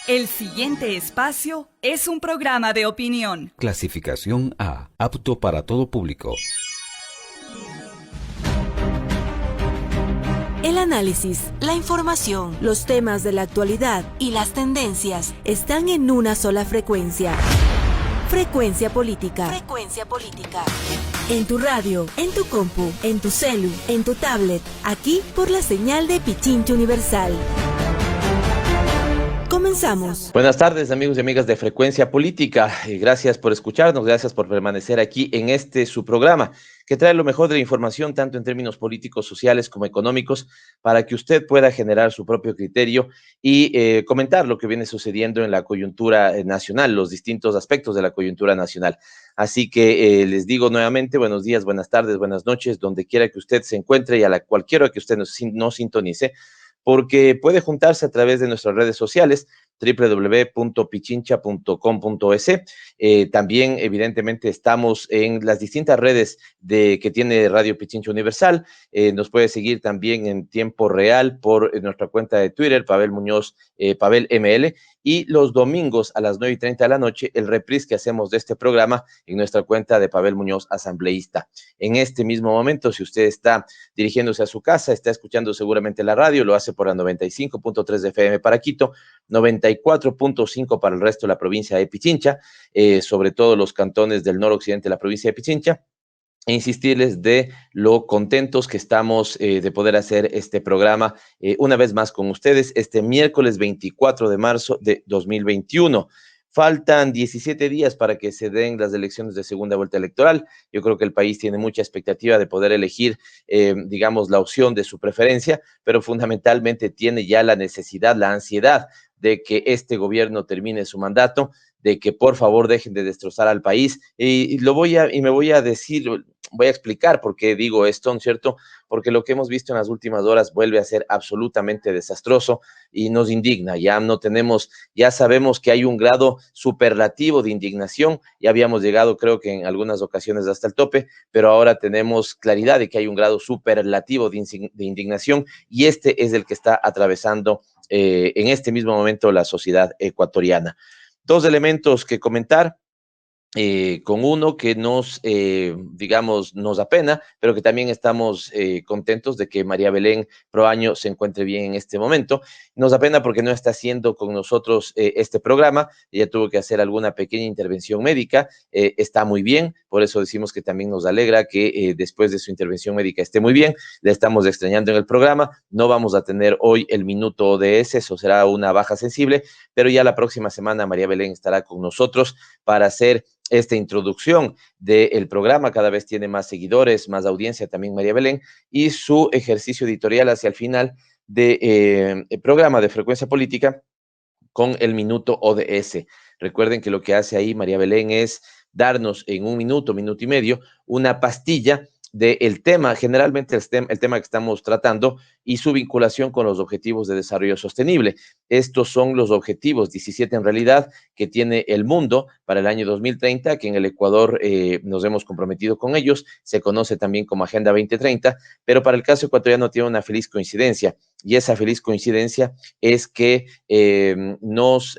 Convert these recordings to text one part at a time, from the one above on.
El siguiente espacio es un programa de opinión. Clasificación A, apto para todo público. El análisis, la información, los temas de la actualidad y las tendencias están en una sola frecuencia. Frecuencia Política. Frecuencia Política. En tu radio, en tu compu, en tu celu, en tu tablet, aquí por la señal de Pichincha Universal. Comenzamos. Buenas tardes, amigos y amigas de Frecuencia Política. Gracias por escucharnos, gracias por permanecer aquí en su programa, que trae lo mejor de la información, tanto en términos políticos, sociales como económicos, para que usted pueda generar su propio criterio y comentar lo que viene sucediendo en la coyuntura nacional, los distintos aspectos de la coyuntura nacional. Así que les digo nuevamente, buenos días, buenas tardes, buenas noches, donde quiera que usted se encuentre y a cualquiera que usted nos sintonice, porque puede juntarse a través de nuestras redes sociales, www.pichincha.com.es. También, evidentemente, estamos en las distintas redes que tiene Radio Pichincha Universal. Nos puede seguir también en tiempo real por nuestra cuenta de Twitter, Pavel Muñoz, Pavel ML, y los domingos a las 9:30 de la noche, el reprise que hacemos de este programa en nuestra cuenta de Pavel Muñoz, asambleísta. En este mismo momento, si usted está dirigiéndose a su casa, está escuchando seguramente la radio, lo hace por la 95.3 de FM para Quito, 94.5 para el resto de la provincia de Pichincha, sobre todo los cantones del noroccidente de la provincia de Pichincha. E insistirles de lo contentos que estamos de poder hacer este programa una vez más con ustedes este miércoles 24 de marzo de 2021. Faltan 17 días para que se den las elecciones de segunda vuelta electoral. Yo creo que el país tiene mucha expectativa de poder elegir, digamos, la opción de su preferencia, pero fundamentalmente tiene ya la necesidad, la ansiedad de que este gobierno termine su mandato, de que por favor dejen de destrozar al país. Y me voy a decir, voy a explicar por qué digo esto, ¿no es cierto? Porque lo que hemos visto en las últimas horas vuelve a ser absolutamente desastroso y nos indigna. Ya sabemos que hay un grado superlativo de indignación. Ya habíamos llegado, creo que en algunas ocasiones hasta el tope, pero ahora tenemos claridad de que hay un grado superlativo de indignación, y este es el que está atravesando en este mismo momento la sociedad ecuatoriana. Dos elementos que comentar. Con uno que digamos, nos apena, pero que también estamos contentos de que María Belén Proaño se encuentre bien en este momento. Nos apena porque no está haciendo con nosotros este programa. Ella tuvo que hacer alguna pequeña intervención médica. Está muy bien, por eso decimos que también nos alegra que después de su intervención médica esté muy bien. La estamos extrañando en el programa. No vamos a tener hoy el minuto ODS, eso será una baja sensible, pero ya la próxima semana María Belén estará con nosotros para hacer esta introducción del programa. Cada vez tiene más seguidores, más audiencia también María Belén, y su ejercicio editorial hacia el final del programa de Frecuencia Política con el minuto ODS. Recuerden que lo que hace ahí María Belén es darnos en un minuto, minuto y medio, una pastilla del tema, generalmente el tema que estamos tratando, y su vinculación con los objetivos de desarrollo sostenible. Estos son los objetivos, 17 en realidad, que tiene el mundo para el año 2030, que en el Ecuador nos hemos comprometido con ellos. Se conoce también como Agenda 2030, pero para el caso ecuatoriano tiene una feliz coincidencia, y esa feliz coincidencia es que nos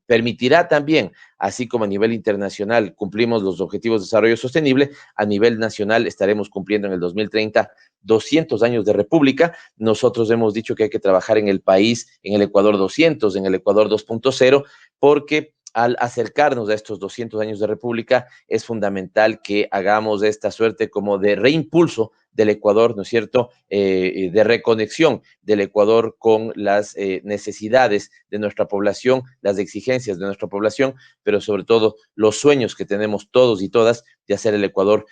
permitirá también, así como a nivel internacional cumplimos los objetivos de desarrollo sostenible, a nivel nacional estaremos cumpliendo en el 2030 200 años de república. Nosotros hemos dicho que hay que trabajar en el país, en el Ecuador 200, en el Ecuador 2.0, porque al acercarnos a estos 200 años de república es fundamental que hagamos esta suerte como de reimpulso del Ecuador, ¿no es cierto?, de reconexión del Ecuador con las necesidades de nuestra población, las exigencias de nuestra población, pero sobre todo los sueños que tenemos todos y todas de hacer el Ecuador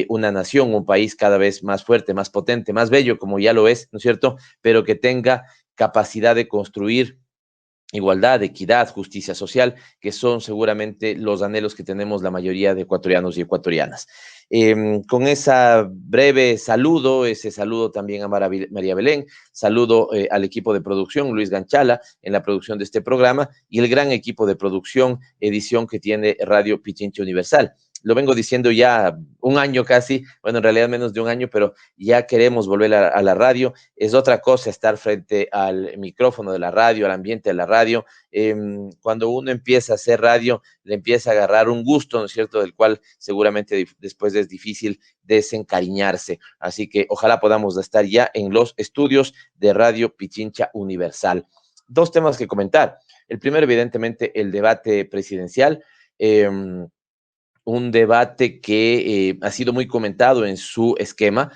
una nación, un país cada vez más fuerte, más potente, más bello, como ya lo es, ¿no es cierto?, pero que tenga capacidad de construir igualdad, equidad, justicia social, que son seguramente los anhelos que tenemos la mayoría de ecuatorianos y ecuatorianas. Con ese breve saludo, ese saludo también a María Belén, saludo al equipo de producción, Luis Ganchala, en la producción de este programa, y el gran equipo de producción, edición que tiene Radio Pichincha Universal. lo vengo diciendo ya un año casi, bueno, en realidad menos de un año, pero ya queremos volver a la radio. Es otra cosa estar frente al micrófono de la radio, al ambiente de la radio. Cuando uno empieza a hacer radio, le empieza a agarrar un gusto, ¿no es cierto?, del cual seguramente después es difícil desencariñarse. Así que ojalá podamos estar ya en los estudios de Radio Pichincha Universal. Dos temas que comentar. El primero, evidentemente, el debate presidencial. Un debate que ha sido muy comentado en su esquema.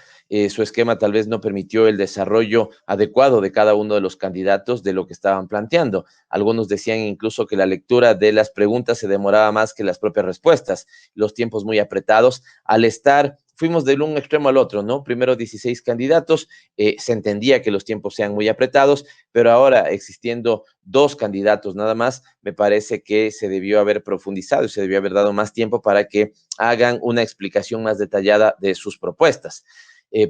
Su esquema tal vez no permitió el desarrollo adecuado de cada uno de los candidatos de lo que estaban planteando. Algunos decían incluso que la lectura de las preguntas se demoraba más que las propias respuestas, los tiempos muy apretados. Al estar, fuimos de un extremo al otro, ¿no? Primero 16 candidatos, se entendía que los tiempos sean muy apretados, pero ahora existiendo 2 candidatos nada más, me parece que se debió haber profundizado y se debió haber dado más tiempo para que hagan una explicación más detallada de sus propuestas.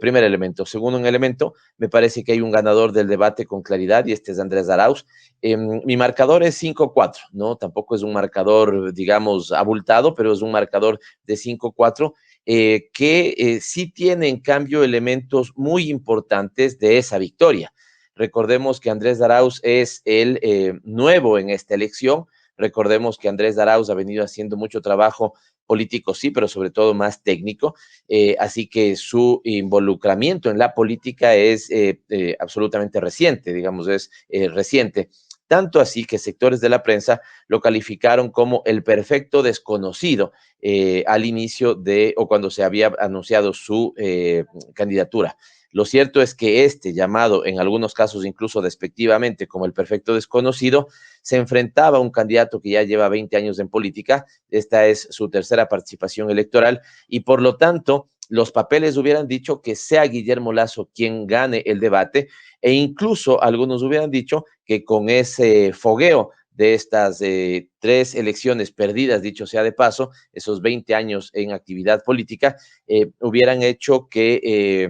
Primer elemento. Segundo elemento, me parece que hay un ganador del debate con claridad y este es Andrés Arauz. Mi marcador es 5-4, ¿no? Tampoco es un marcador, digamos, abultado, pero es un marcador de 5-4 que sí tiene, en cambio, elementos muy importantes de esa victoria. Recordemos que Andrés Arauz es el nuevo en esta elección. Recordemos que Andrés Arauz ha venido haciendo mucho trabajo político, sí, pero sobre todo más técnico. Así que su involucramiento en la política es absolutamente reciente, digamos, es reciente. Tanto así que sectores de la prensa lo calificaron como el perfecto desconocido al inicio de, o cuando se había anunciado su candidatura. Lo cierto es que este, llamado en algunos casos incluso despectivamente como el perfecto desconocido, se enfrentaba a un candidato que ya lleva 20 años en política. Esta es su tercera participación electoral y por lo tanto los papeles hubieran dicho que sea Guillermo Lasso quien gane el debate e incluso algunos hubieran dicho que con ese fogueo de estas 3 elecciones perdidas, dicho sea de paso, esos 20 años en actividad política, hubieran hecho que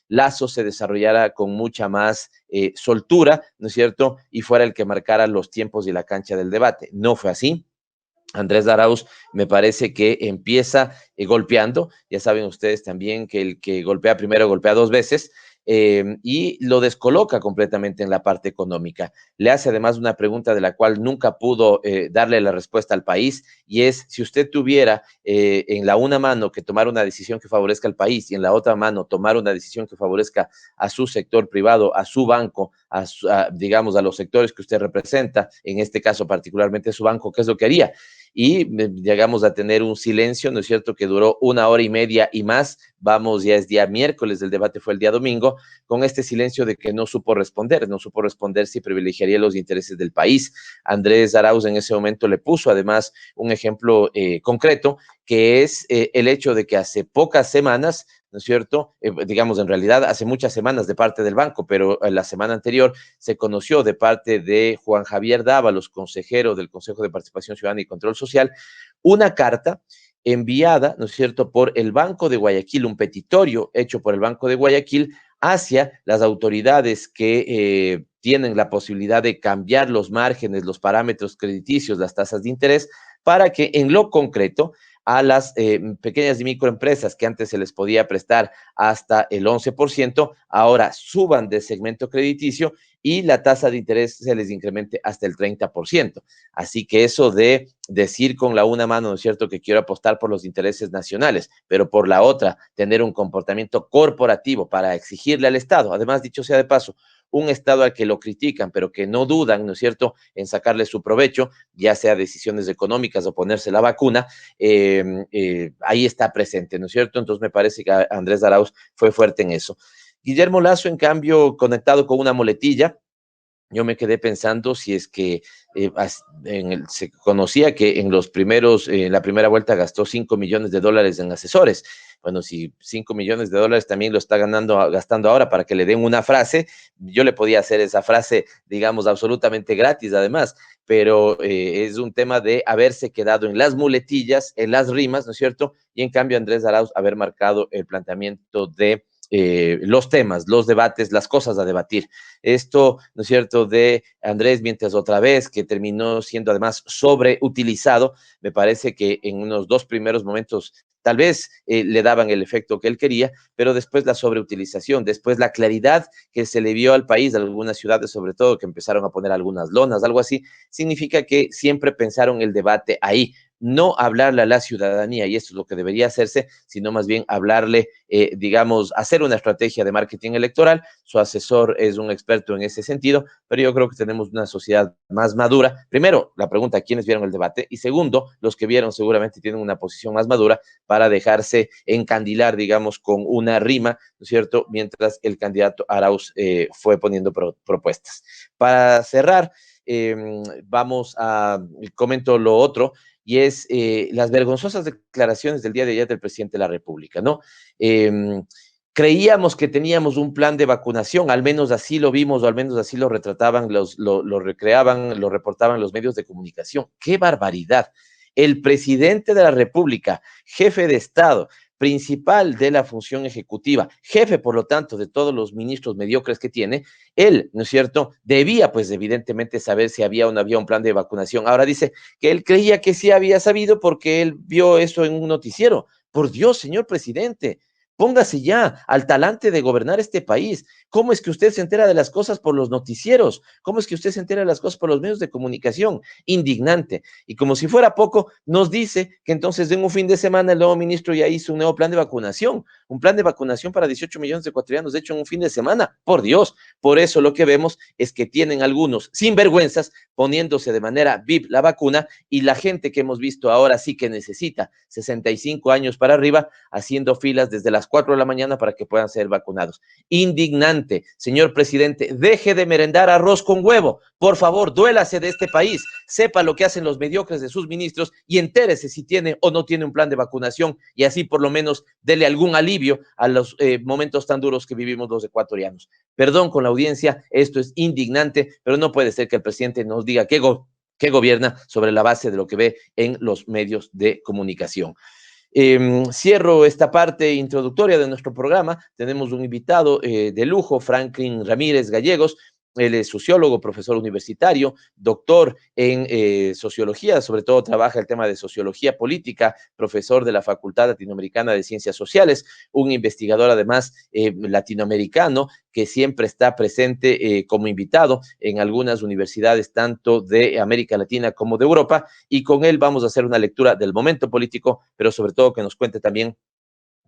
Lasso se desarrollara con mucha más soltura, ¿no es cierto? Y fuera el que marcara los tiempos y la cancha del debate. No fue así. Andrés Arauz me parece que empieza golpeando, ya saben ustedes también que el que golpea primero golpea 2 veces, y lo descoloca completamente en la parte económica. Le hace además una pregunta de la cual nunca pudo darle la respuesta al país, y es si usted tuviera en la una mano que tomar una decisión que favorezca al país y en la otra mano tomar una decisión que favorezca a su sector privado, a su banco, digamos, a los sectores que usted representa, en este caso particularmente su banco, ¿qué es lo que haría? Y llegamos a tener un silencio, ¿no es cierto?, que duró 1 hora y media y más. Vamos, ya es día miércoles, el debate fue el día domingo, con este silencio de que no supo responder si privilegiaría los intereses del país. Andrés Arauz en ese momento le puso además un ejemplo concreto, que es el hecho de que hace pocas semanas, ¿no es cierto? Digamos, en realidad hace muchas semanas de parte del banco, pero la semana anterior se conoció de parte de Juan Javier Dávalos, consejero del Consejo de Participación Ciudadana y Control Social, una carta enviada, ¿no es cierto?, por el Banco de Guayaquil, un petitorio hecho por el Banco de Guayaquil hacia las autoridades que tienen la posibilidad de cambiar los márgenes, los parámetros crediticios, las tasas de interés, para que en lo concreto a las pequeñas y microempresas que antes se les podía prestar hasta el 11%, ahora suban de segmento crediticio y la tasa de interés se les incremente hasta el 30%. Así que eso de decir con la una mano, ¿no es cierto?, que quiero apostar por los intereses nacionales, pero por la otra tener un comportamiento corporativo para exigirle al Estado, además, dicho sea de paso, un Estado al que lo critican, pero que no dudan, ¿no es cierto?, en sacarle su provecho, ya sea decisiones económicas o ponerse la vacuna, ahí está presente, ¿no es cierto? Entonces me parece que Andrés Arauz fue fuerte en eso. Guillermo Lasso, en cambio, conectado con una muletilla, yo me quedé pensando si es que se conocía que en la primera vuelta gastó $5 millones en asesores. Bueno, si $5 millones también lo está gastando ahora para que le den una frase, yo le podía hacer esa frase, digamos, absolutamente gratis además, pero es un tema de haberse quedado en las muletillas, en las rimas, ¿no es cierto? Y en cambio Andrés Arauz haber marcado el planteamiento de los temas, los debates, las cosas a debatir. Esto, ¿no es cierto?, de Andrés mientras otra vez, que terminó siendo además sobreutilizado, me parece que en unos 2 primeros momentos tal vez le daban el efecto que él quería, pero después la sobreutilización, después la claridad que se le vio al país, de algunas ciudades sobre todo, que empezaron a poner algunas lonas, algo así, significa que siempre pensaron el debate ahí, no hablarle a la ciudadanía, y esto es lo que debería hacerse, sino más bien hablarle, digamos, hacer una estrategia de marketing electoral. Su asesor es un experto en ese sentido, pero yo creo que tenemos una sociedad más madura. Primero, la pregunta, ¿quiénes vieron el debate? Y segundo, los que vieron seguramente tienen una posición más madura para dejarse encandilar, digamos, con una rima, ¿no es cierto?, mientras el candidato Arauz fue poniendo propuestas. Para cerrar, comento lo otro, y es las vergonzosas declaraciones del día de ayer del presidente de la República, ¿no? Creíamos que teníamos un plan de vacunación, al menos así lo vimos, o al menos así lo retrataban, lo recreaban, lo reportaban los medios de comunicación. ¡Qué barbaridad! El presidente de la República, jefe de Estado, principal de la función ejecutiva, jefe, por lo tanto, de todos los ministros mediocres que tiene, él, ¿no es cierto?, debía, pues, evidentemente saber si había o no había un plan de vacunación. Ahora dice que él creía que sí había sabido porque él vio eso en un noticiero. Por Dios, señor presidente, póngase ya al talante de gobernar este país. ¿Cómo es que usted se entera de las cosas por los noticieros? ¿Cómo es que usted se entera de las cosas por los medios de comunicación? Indignante. Y como si fuera poco, nos dice que entonces en un fin de semana el nuevo ministro ya hizo un nuevo plan de vacunación, un plan de vacunación para 18 millones de ecuatorianos, de hecho en un fin de semana. Por Dios, por eso lo que vemos es que tienen algunos sinvergüenzas poniéndose de manera VIP la vacuna, y la gente que hemos visto ahora sí que necesita 65 años para arriba haciendo filas desde las 4 de la mañana para que puedan ser vacunados. Indignante. Señor presidente, deje de merendar arroz con huevo. Por favor, duélase de este país. Sepa lo que hacen los mediocres de sus ministros y entérese si tiene o no tiene un plan de vacunación, y así por lo menos dele algún alivio a los momentos tan duros que vivimos los ecuatorianos. Perdón con la audiencia, esto es indignante, pero no puede ser que el presidente nos diga que gobierna sobre la base de lo que ve en los medios de comunicación. Cierro esta parte introductoria de nuestro programa. Tenemos un invitado de lujo, Franklin Ramírez Gallegos. Él es sociólogo, profesor universitario, doctor en sociología, sobre todo trabaja el tema de sociología política, profesor de la Facultad Latinoamericana de Ciencias Sociales, un investigador además latinoamericano que siempre está presente como invitado en algunas universidades tanto de América Latina como de Europa, y con él vamos a hacer una lectura del momento político, pero sobre todo que nos cuente también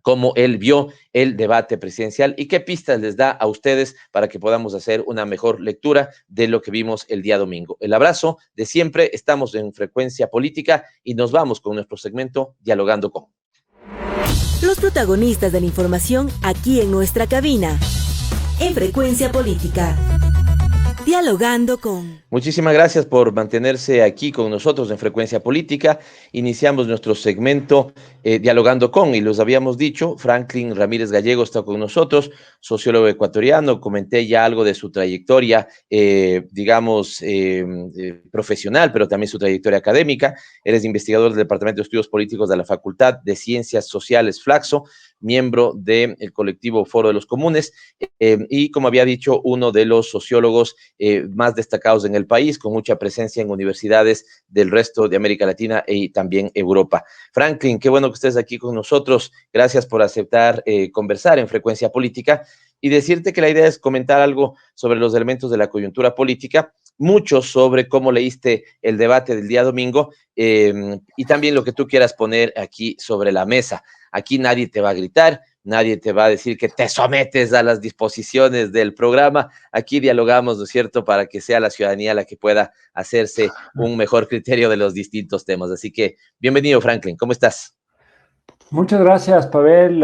cómo él vio el debate presidencial y qué pistas les da a ustedes para que podamos hacer una mejor lectura de lo que vimos el día domingo. El abrazo de siempre, estamos en Frecuencia Política y nos vamos con nuestro segmento Dialogando con. Los protagonistas de la información aquí en nuestra cabina, en Frecuencia Política. Dialogando con. Muchísimas gracias por mantenerse aquí con nosotros en Frecuencia Política. Iniciamos nuestro segmento Dialogando con, y los habíamos dicho, Franklin Ramírez Gallegos está con nosotros, sociólogo ecuatoriano. Comenté ya algo de su trayectoria, profesional, pero también su trayectoria académica. Él es investigador del Departamento de Estudios Políticos de la Facultad de Ciencias Sociales Flaxo, miembro del colectivo Foro de los Comunes, y como había dicho, uno de los sociólogos más destacados en el país, con mucha presencia en universidades del resto de América Latina y también Europa. Franklin, qué bueno que estés aquí con nosotros. Gracias por aceptar conversar en Frecuencia Política, y decirte que la idea es comentar algo sobre los elementos de la coyuntura política, mucho sobre cómo leíste el debate del día domingo, y también lo que tú quieras poner aquí sobre la mesa. Aquí nadie te va a gritar, nadie te va a decir que te sometes a las disposiciones del programa. Aquí dialogamos, ¿no es cierto?, para que sea la ciudadanía la que pueda hacerse un mejor criterio de los distintos temas. Así que, bienvenido, Franklin, ¿cómo estás? Muchas gracias, Pavel.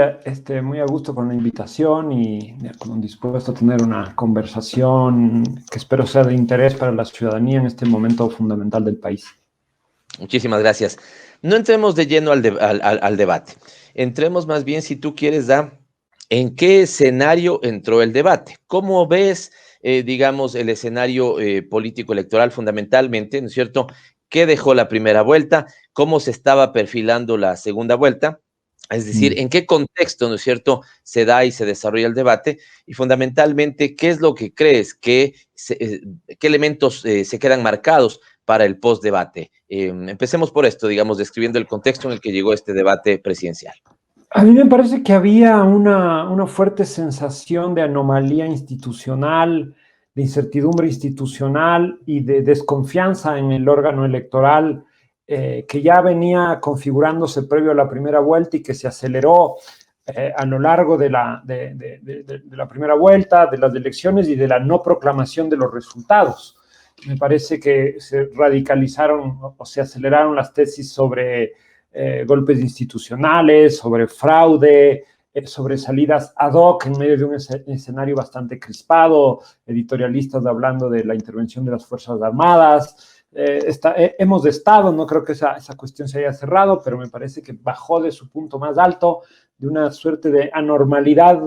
Muy a gusto con la invitación y dispuesto a tener una conversación que espero sea de interés para la ciudadanía en este momento fundamental del país. Muchísimas gracias. No entremos de lleno al debate. Entremos más bien, si tú quieres, en qué escenario entró el debate. ¿Cómo ves, digamos, el escenario político electoral fundamentalmente, ¿no es cierto? ¿Qué dejó la primera vuelta? ¿Cómo se estaba perfilando la segunda vuelta? Es decir, en qué contexto, ¿no es cierto?, se da y se desarrolla el debate y fundamentalmente, ¿qué es lo que crees qué elementos se quedan marcados para el post-debate? Empecemos por esto, digamos, describiendo el contexto en el que llegó este debate presidencial. A mí me parece que había una fuerte sensación de anomalía institucional, de incertidumbre institucional y de desconfianza en el órgano electoral que ya venía configurándose previo a la primera vuelta y que se aceleró a lo largo de la primera vuelta, de las elecciones y de la no proclamación de los resultados. Me parece que se radicalizaron o se aceleraron las tesis sobre golpes institucionales, sobre fraude, sobre salidas ad hoc en medio de un escenario bastante crispado, editorialistas hablando de la intervención de las Fuerzas Armadas. Hemos estado, no creo que esa cuestión se haya cerrado, pero me parece que bajó de su punto más alto, de una suerte de anormalidad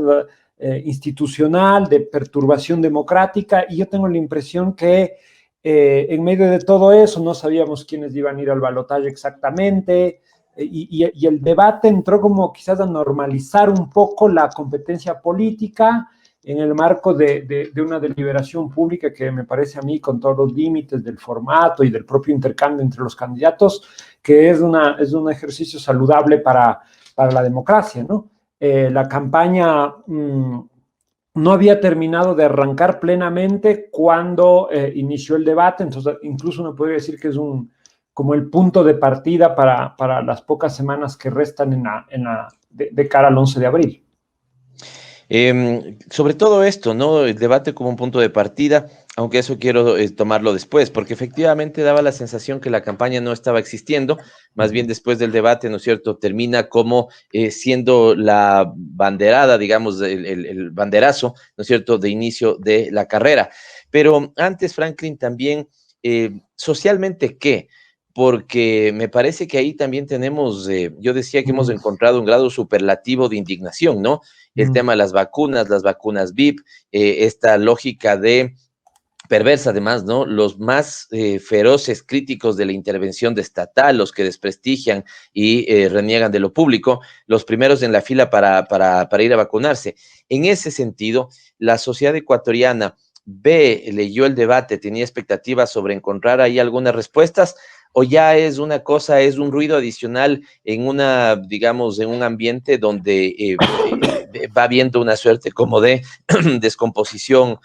institucional, de perturbación democrática, y yo tengo la impresión que en medio de todo eso no sabíamos quiénes iban a ir al balotaje exactamente, y el debate entró como quizás a normalizar un poco la competencia política en el marco de una deliberación pública que me parece a mí, con todos los límites del formato y del propio intercambio entre los candidatos, que es un ejercicio saludable para la democracia, ¿no? La campaña no había terminado de arrancar plenamente cuando inició el debate, entonces incluso uno podría decir que es como el punto de partida para las pocas semanas que restan de cara al 11 de abril. Sobre todo esto, ¿no? El debate como un punto de partida, aunque eso quiero tomarlo después, porque efectivamente daba la sensación que la campaña no estaba existiendo, más bien después del debate, ¿no es cierto?, termina como siendo la banderada, digamos, el banderazo, ¿no es cierto?, de inicio de la carrera. Pero antes, Franklin, también, socialmente, ¿qué? Porque me parece que ahí también tenemos, yo decía que hemos encontrado un grado superlativo de indignación, ¿no? El tema de las vacunas VIP, esta lógica de perversa además, ¿no? Los más feroces críticos de la intervención estatal, los que desprestigian y reniegan de lo público, los primeros en la fila para ir a vacunarse. En ese sentido, la sociedad ecuatoriana leyó el debate, tenía expectativas sobre encontrar ahí algunas respuestas, o ya es una cosa, es un ruido adicional digamos, en un ambiente donde va habiendo una suerte como de descomposición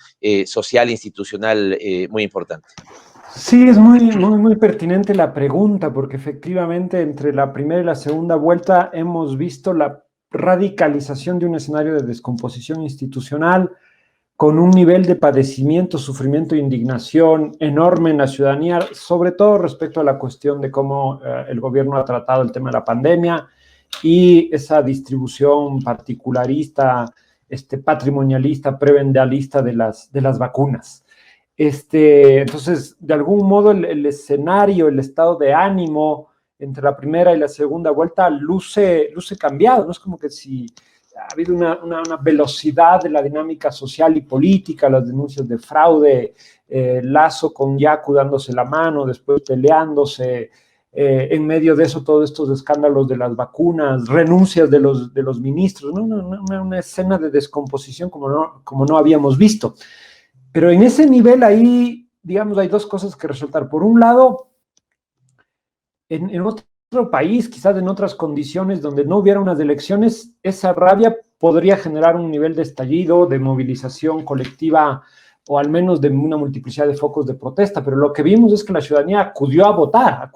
social, institucional muy importante. Sí, es muy pertinente la pregunta, porque efectivamente entre la primera y la segunda vuelta hemos visto la radicalización de un escenario de descomposición institucional con un nivel de padecimiento, sufrimiento e indignación enorme en la ciudadanía, sobre todo respecto a la cuestión de cómo el gobierno ha tratado el tema de la pandemia y esa distribución particularista, patrimonialista, prebendialista de las vacunas. Entonces, de algún modo, el escenario, el estado de ánimo entre la primera y la segunda vuelta luce cambiado, ¿no? Es como que si ha habido una velocidad de la dinámica social y política, las denuncias de fraude, Lasso con Yacu dándose la mano, después peleándose, en medio de eso todos estos escándalos de las vacunas, renuncias de los ministros, ¿no? Una escena de descomposición como no habíamos visto. Pero en ese nivel ahí, digamos, hay dos cosas que resaltar. Por un lado, en otro país, quizás en otras condiciones donde no hubiera unas elecciones, esa rabia podría generar un nivel de estallido, de movilización colectiva, o al menos de una multiplicidad de focos de protesta, pero lo que vimos es que la ciudadanía acudió a votar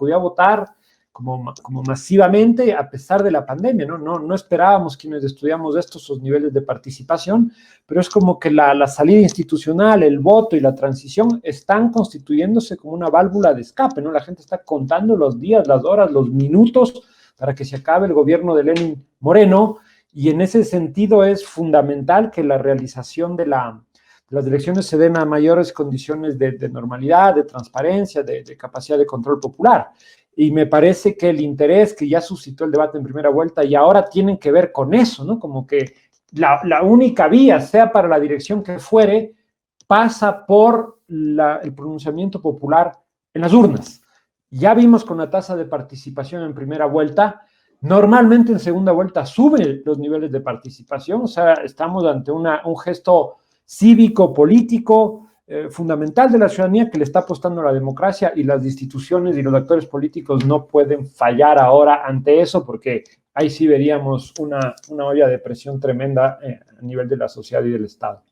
como masivamente a pesar de la pandemia, ¿no? No esperábamos quienes estudiamos esos niveles de participación, pero es como que la salida institucional, el voto y la transición están constituyéndose como una válvula de escape, ¿no? La gente está contando los días, las horas, los minutos para que se acabe el gobierno de Lenin Moreno, y en ese sentido es fundamental que la realización de las elecciones se den a mayores condiciones de normalidad, de transparencia, de capacidad de control popular. Y me parece que el interés que ya suscitó el debate en primera vuelta y ahora tienen que ver con eso, ¿no? Como que la única vía, sea para la dirección que fuere, pasa por el pronunciamiento popular en las urnas. Ya vimos con la tasa de participación en primera vuelta Normalmente en segunda vuelta sube los niveles de participación, o sea, estamos ante un gesto cívico-político fundamental de la ciudadanía que le está apostando a la democracia, y las instituciones y los actores políticos no pueden fallar ahora ante eso, porque ahí sí veríamos una olla de presión tremenda a nivel de la sociedad y del Estado.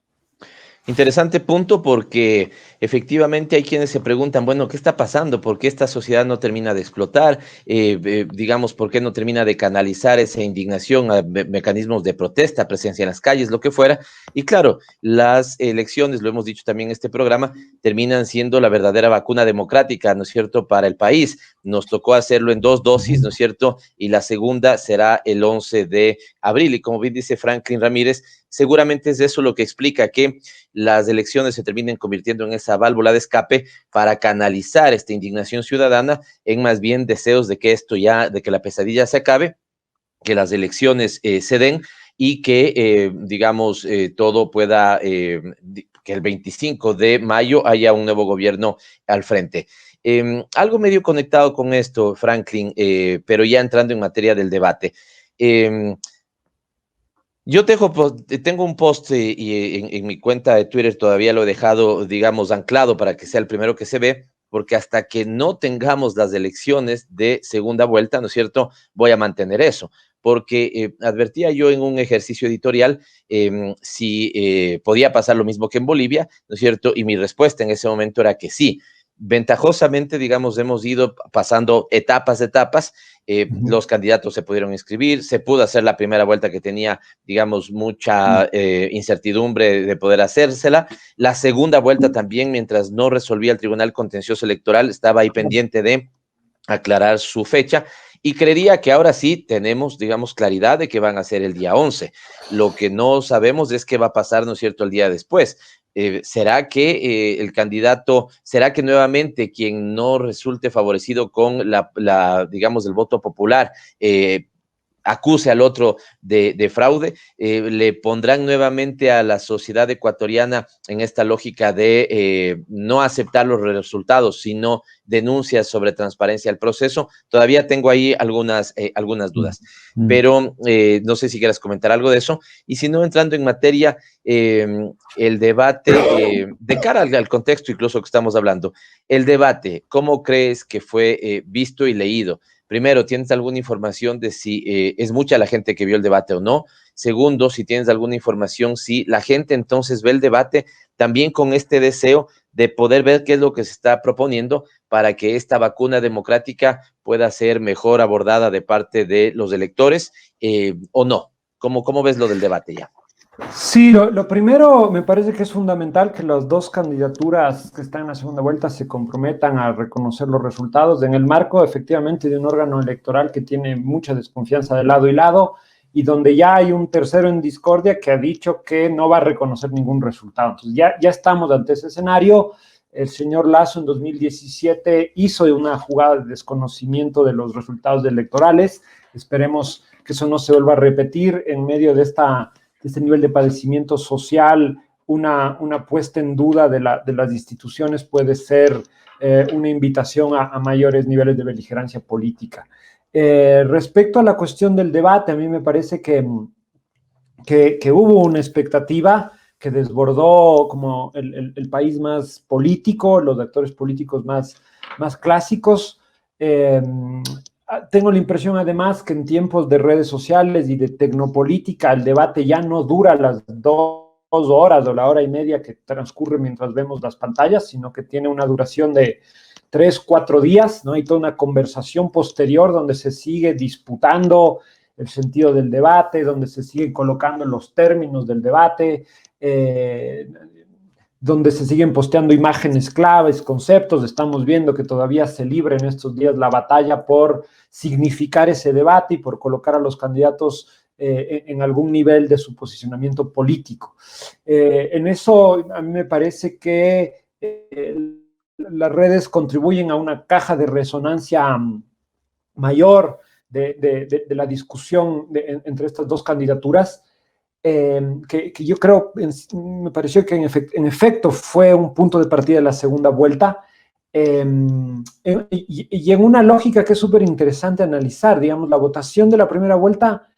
Interesante punto, porque efectivamente hay quienes se preguntan, bueno, ¿qué está pasando? ¿Por qué esta sociedad no termina de explotar? Digamos, ¿por qué no termina de canalizar esa indignación a mecanismos de protesta, presencia en las calles, lo que fuera? Y claro, las elecciones, lo hemos dicho también en este programa, terminan siendo la verdadera vacuna democrática, ¿no es cierto?, para el país. Nos tocó hacerlo en 2 dosis, ¿no es cierto? Y la segunda será el 11 de abril. Y como bien dice Franklin Ramírez, seguramente es eso lo que explica que las elecciones se terminen convirtiendo en esa válvula de escape para canalizar esta indignación ciudadana en más bien deseos de que esto ya, de que la pesadilla se acabe, que las elecciones se den y que, digamos, todo pueda, que el 25 de mayo haya un nuevo gobierno al frente. Algo medio conectado con esto, Franklin, pero ya entrando en materia del debate. Yo tengo un post en mi cuenta de Twitter, todavía lo he dejado, digamos, anclado para que sea el primero que se ve, porque hasta que no tengamos las elecciones de segunda vuelta, ¿no es cierto?, voy a mantener eso, porque advertía yo en un ejercicio editorial si podía pasar lo mismo que en Bolivia, ¿no es cierto?, y mi respuesta en ese momento era que sí. Ventajosamente, digamos, hemos ido pasando etapas, los candidatos se pudieron inscribir, se pudo hacer la primera vuelta que tenía, digamos, mucha incertidumbre de poder hacérsela. La segunda vuelta también, mientras no resolvía el Tribunal Contencioso Electoral, estaba ahí pendiente de aclarar su fecha, y creería que ahora sí tenemos, digamos, claridad de que van a ser el día 11. Lo que no sabemos es qué va a pasar, ¿no es cierto?, el día después. ¿Será que el candidato, será que nuevamente quien no resulte favorecido con digamos, el voto popular, acuse al otro de fraude? Le pondrán nuevamente a la sociedad ecuatoriana en esta lógica de no aceptar los resultados, sino denuncias sobre transparencia del proceso. Todavía tengo ahí algunas dudas, pero no sé si quieras comentar algo de eso. Y si no, entrando en materia, el debate, de cara al contexto incluso que estamos hablando, el debate, ¿cómo crees que fue visto y leído? Primero, ¿tienes alguna información de si es mucha la gente que vio el debate o no? Segundo, si tienes alguna información, si la gente entonces ve el debate también con este deseo de poder ver qué es lo que se está proponiendo para que esta vacuna democrática pueda ser mejor abordada de parte de los electores, o no. ¿Cómo ves lo del debate ya? Sí, lo primero me parece que es fundamental que las dos candidaturas que están en la segunda vuelta se comprometan a reconocer los resultados en el marco efectivamente de un órgano electoral que tiene mucha desconfianza de lado y lado, y donde ya hay un tercero en discordia que ha dicho que no va a reconocer ningún resultado. Entonces ya estamos ante ese escenario. El señor Lasso en 2017 hizo una jugada de desconocimiento de los resultados electorales. Esperemos que eso no se vuelva a repetir en medio de este nivel de padecimiento social. Una puesta en duda de las instituciones puede ser una invitación a mayores niveles de beligerancia política. Respecto a la cuestión del debate, a mí me parece que hubo una expectativa que desbordó como el país más político, los actores políticos más clásicos. Tengo la impresión, además, que en tiempos de redes sociales y de tecnopolítica, el debate ya no dura las 2 horas o la hora y media que transcurre mientras vemos las pantallas, sino que tiene una duración de 3, 4 días, ¿no? Hay toda una conversación posterior donde se sigue disputando el sentido del debate, donde se siguen colocando los términos del debate, donde se siguen posteando imágenes claves, conceptos. Estamos viendo que todavía se libra en estos días la batalla por significar ese debate y por colocar a los candidatos en algún nivel de su posicionamiento político. En eso a mí me parece que las redes contribuyen a una caja de resonancia mayor de la discusión entre estas dos candidaturas, que yo creo, me pareció que en efecto fue un punto de partida de la segunda vuelta, Y en una lógica que es súper interesante analizar, digamos, la votación de la primera vuelta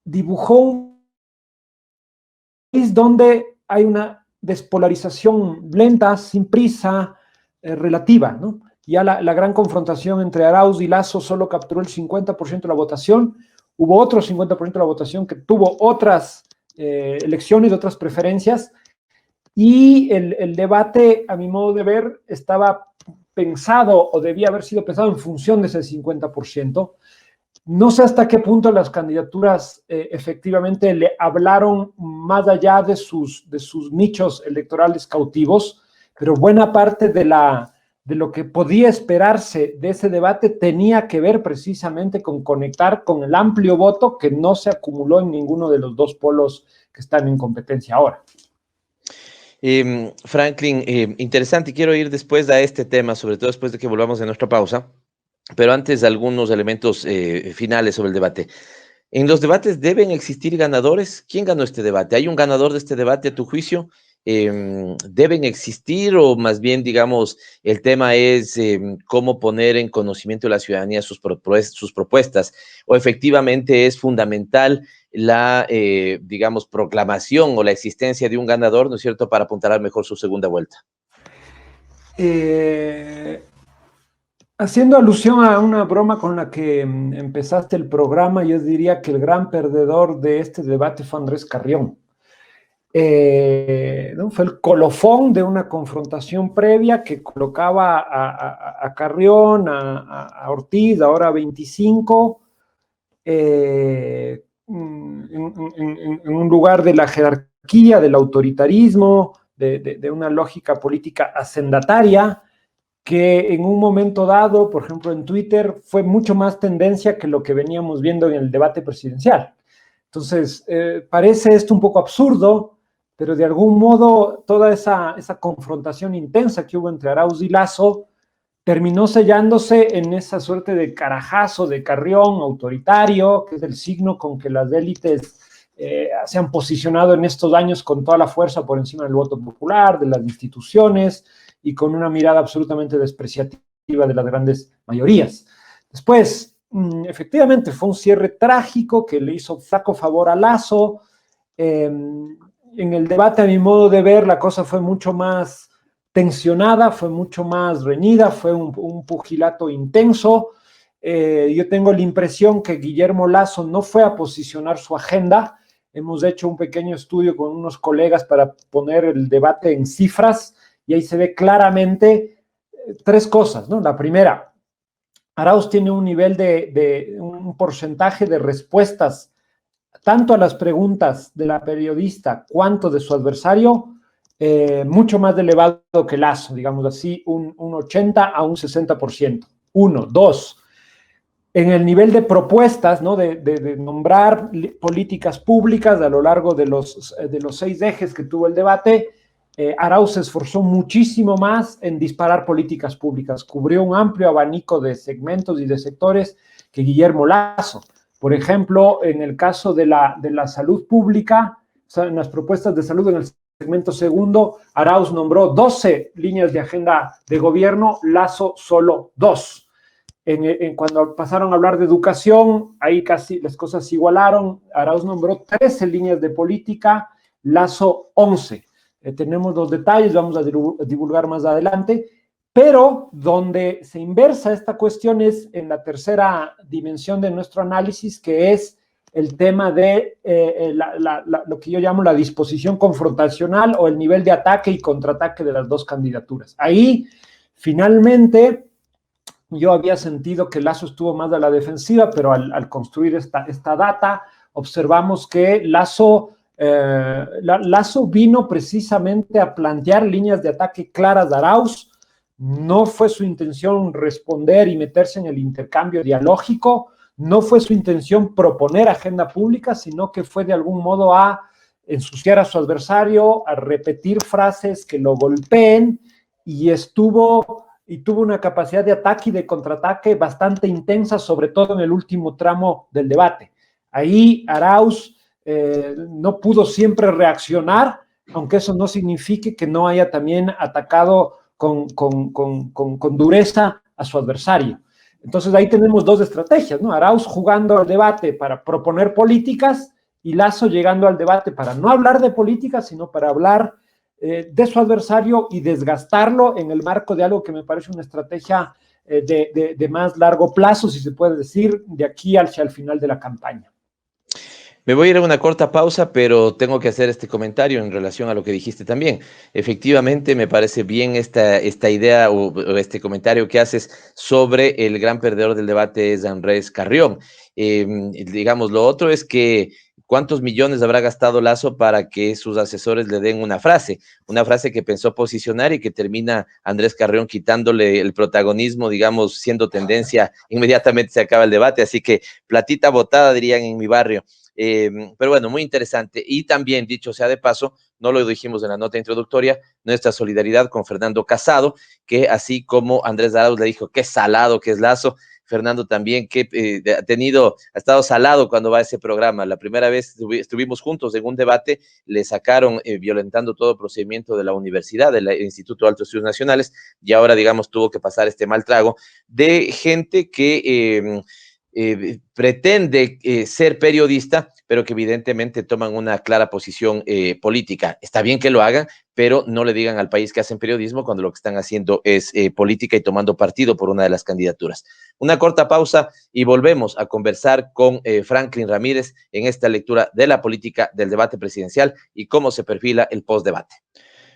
dibujó un país donde hay una despolarización lenta, sin prisa, relativa, ¿no? Ya la gran confrontación entre Arauz y Lasso solo capturó el 50% de la votación. Hubo otro 50% de la votación que tuvo otras elecciones, otras preferencias, y el debate, a mi modo de ver, estaba pensado o debía haber sido pensado en función de ese 50%. No sé hasta qué punto las candidaturas efectivamente le hablaron más allá de sus nichos electorales cautivos, pero buena parte de lo que podía esperarse de ese debate tenía que ver precisamente con conectar con el amplio voto que no se acumuló en ninguno de los dos polos que están en competencia ahora. Franklin, interesante, quiero ir después a este tema, sobre todo después de que volvamos de nuestra pausa, pero antes algunos elementos finales sobre el debate. ¿En los debates deben existir ganadores? ¿Quién ganó este debate? ¿Hay un ganador de este debate a tu juicio? ¿Deben existir o más bien, digamos, el tema es cómo poner en conocimiento de la ciudadanía sus propuestas? ¿O efectivamente es fundamental la, digamos, proclamación o la existencia de un ganador, ¿no es cierto?, para apuntalar mejor su segunda vuelta. Haciendo alusión a una broma con la que empezaste el programa, yo diría que el gran perdedor de este debate fue Andrés Carrión. ¿No? Fue el colofón de una confrontación previa que colocaba a Carrión, a Ortiz, ahora 25, en un lugar de la jerarquía, del autoritarismo, de una lógica política hacendataria, que en un momento dado, por ejemplo en Twitter, fue mucho más tendencia que lo que veníamos viendo en el debate presidencial. Entonces, parece esto un poco absurdo, pero de algún modo toda esa confrontación intensa que hubo entre Arauz y Lasso terminó sellándose en esa suerte de carajazo de Carrión autoritario, que es el signo con que las élites se han posicionado en estos años con toda la fuerza por encima del voto popular, de las instituciones, y con una mirada absolutamente despreciativa de las grandes mayorías. Después, efectivamente, fue un cierre trágico que le hizo flaco favor a Lasso. En el debate, a mi modo de ver, la cosa fue mucho más tensionada, fue mucho más reñida, fue un pugilato intenso. Yo tengo la impresión que Guillermo Lasso no fue a posicionar su agenda. Hemos hecho un pequeño estudio con unos colegas para poner el debate en cifras, y ahí se ve claramente tres cosas, ¿no? La primera, Arauz tiene un nivel un porcentaje de respuestas tanto a las preguntas de la periodista cuanto de su adversario, mucho más elevado que Lasso, digamos así, un 80 a un 60%. Uno. Dos, en el nivel de propuestas, ¿no? de nombrar políticas públicas a lo largo de los 6 ejes que tuvo el debate, Arauz se esforzó muchísimo más en disparar políticas públicas, cubrió un amplio abanico de segmentos y de sectores que Guillermo Lasso. Por ejemplo, en el caso de la salud pública, o sea, en las propuestas de salud en el segmento segundo, Arauz nombró 12 líneas de agenda de gobierno, Lasso solo 2. Cuando pasaron a hablar de educación, ahí casi las cosas se igualaron. Arauz nombró 13 líneas de política, Lasso 11. Tenemos los detalles, vamos a divulgar más adelante, pero donde se inversa esta cuestión es en la tercera dimensión de nuestro análisis, que es el tema de lo que yo llamo la disposición confrontacional o el nivel de ataque y contraataque de las dos candidaturas. Ahí, finalmente, yo había sentido que Lasso estuvo más a la defensiva, pero al construir esta data, observamos que Lasso vino precisamente a plantear líneas de ataque claras de Arauz. No fue su intención responder y meterse en el intercambio dialógico, no fue su intención proponer agenda pública, sino que fue de algún modo a ensuciar a su adversario, a repetir frases que lo golpeen, y tuvo una capacidad de ataque y de contraataque bastante intensa, sobre todo en el último tramo del debate. Ahí Arauz no pudo siempre reaccionar, aunque eso no signifique que no haya también atacado con dureza a su adversario. Entonces ahí tenemos dos estrategias, ¿no? Arauz jugando al debate para proponer políticas y Lasso llegando al debate para no hablar de políticas, sino para hablar de su adversario y desgastarlo en el marco de algo que me parece una estrategia de más largo plazo, si se puede decir, de aquí hacia el final de la campaña. Me voy a ir a una corta pausa, pero tengo que hacer este comentario en relación a lo que dijiste también. Efectivamente, me parece bien esta idea o este comentario que haces sobre el gran perdedor del debate es Andrés Carrión. Digamos, lo otro es que ¿cuántos millones habrá gastado Lasso para que sus asesores le den una frase que pensó posicionar y que termina Andrés Carrión quitándole el protagonismo, digamos, siendo tendencia, inmediatamente se acaba el debate, así que platita botada, dirían en mi barrio. Pero bueno, muy interesante. Y también, dicho sea de paso, no lo dijimos en la nota introductoria, nuestra solidaridad con Fernando Casado, que así como Andrés Arauz le dijo qué salado que es Lasso, Fernando también que ha estado salado cuando va a ese programa. La primera vez estuvimos juntos en un debate, le sacaron violentando todo procedimiento de la universidad, del Instituto de Altos Estudios Nacionales, y ahora, digamos, tuvo que pasar este mal trago de gente que pretende ser periodista, pero que evidentemente toman una clara posición política. Está bien que lo hagan, pero no le digan al país que hacen periodismo cuando lo que están haciendo es política y tomando partido por una de las candidaturas. Una corta pausa y volvemos a conversar con Franklin Ramírez en esta lectura de la política del debate presidencial y cómo se perfila el postdebate.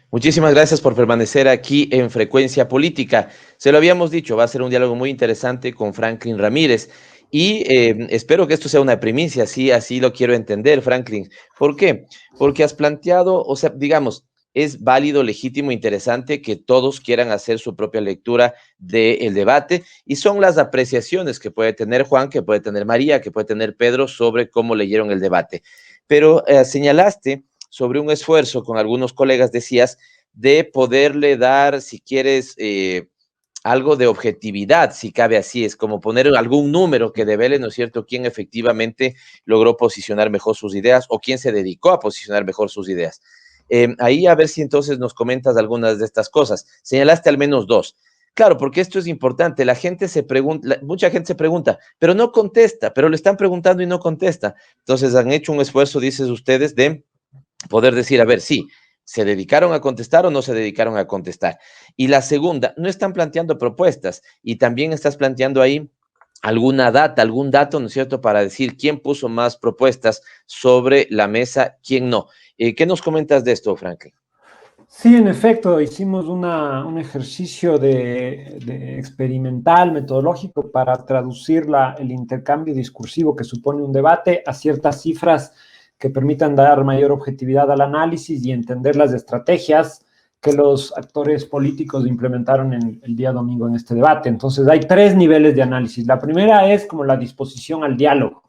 Muchísimas gracias por permanecer aquí en Frecuencia Política. Se lo habíamos dicho, va a ser un diálogo muy interesante con Franklin Ramírez. Y espero que esto sea una primicia, así lo quiero entender, Franklin. ¿Por qué? Porque has planteado, o sea, digamos, es válido, legítimo, interesante que todos quieran hacer su propia lectura del debate y son las apreciaciones que puede tener Juan, que puede tener María, que puede tener Pedro sobre cómo leyeron el debate. Pero señalaste sobre un esfuerzo con algunos colegas, decías, de poderle dar, si quieres, algo de objetividad, si cabe así, es como poner algún número que devele, ¿no es cierto?, quién efectivamente logró posicionar mejor sus ideas o quién se dedicó a posicionar mejor sus ideas. Ahí a ver si entonces nos comentas algunas de estas cosas. Señalaste al menos dos. Claro, porque esto es importante. La gente se pregunta, mucha gente se pregunta, pero no contesta, pero le están preguntando y no contesta. Entonces han hecho un esfuerzo, dices ustedes, de poder decir, a ver, sí, ¿se dedicaron a contestar o no se dedicaron a contestar? Y la segunda, no están planteando propuestas y también estás planteando ahí alguna data, algún dato, ¿no es cierto?, para decir quién puso más propuestas sobre la mesa, quién no. ¿Qué nos comentas de esto, Franklin? Sí, en efecto, hicimos un ejercicio de experimental, metodológico, para traducir el intercambio discursivo que supone un debate a ciertas cifras que permitan dar mayor objetividad al análisis y entender las estrategias que los actores políticos implementaron el día domingo en este debate. Entonces, hay tres niveles de análisis. La primera es como la disposición al diálogo.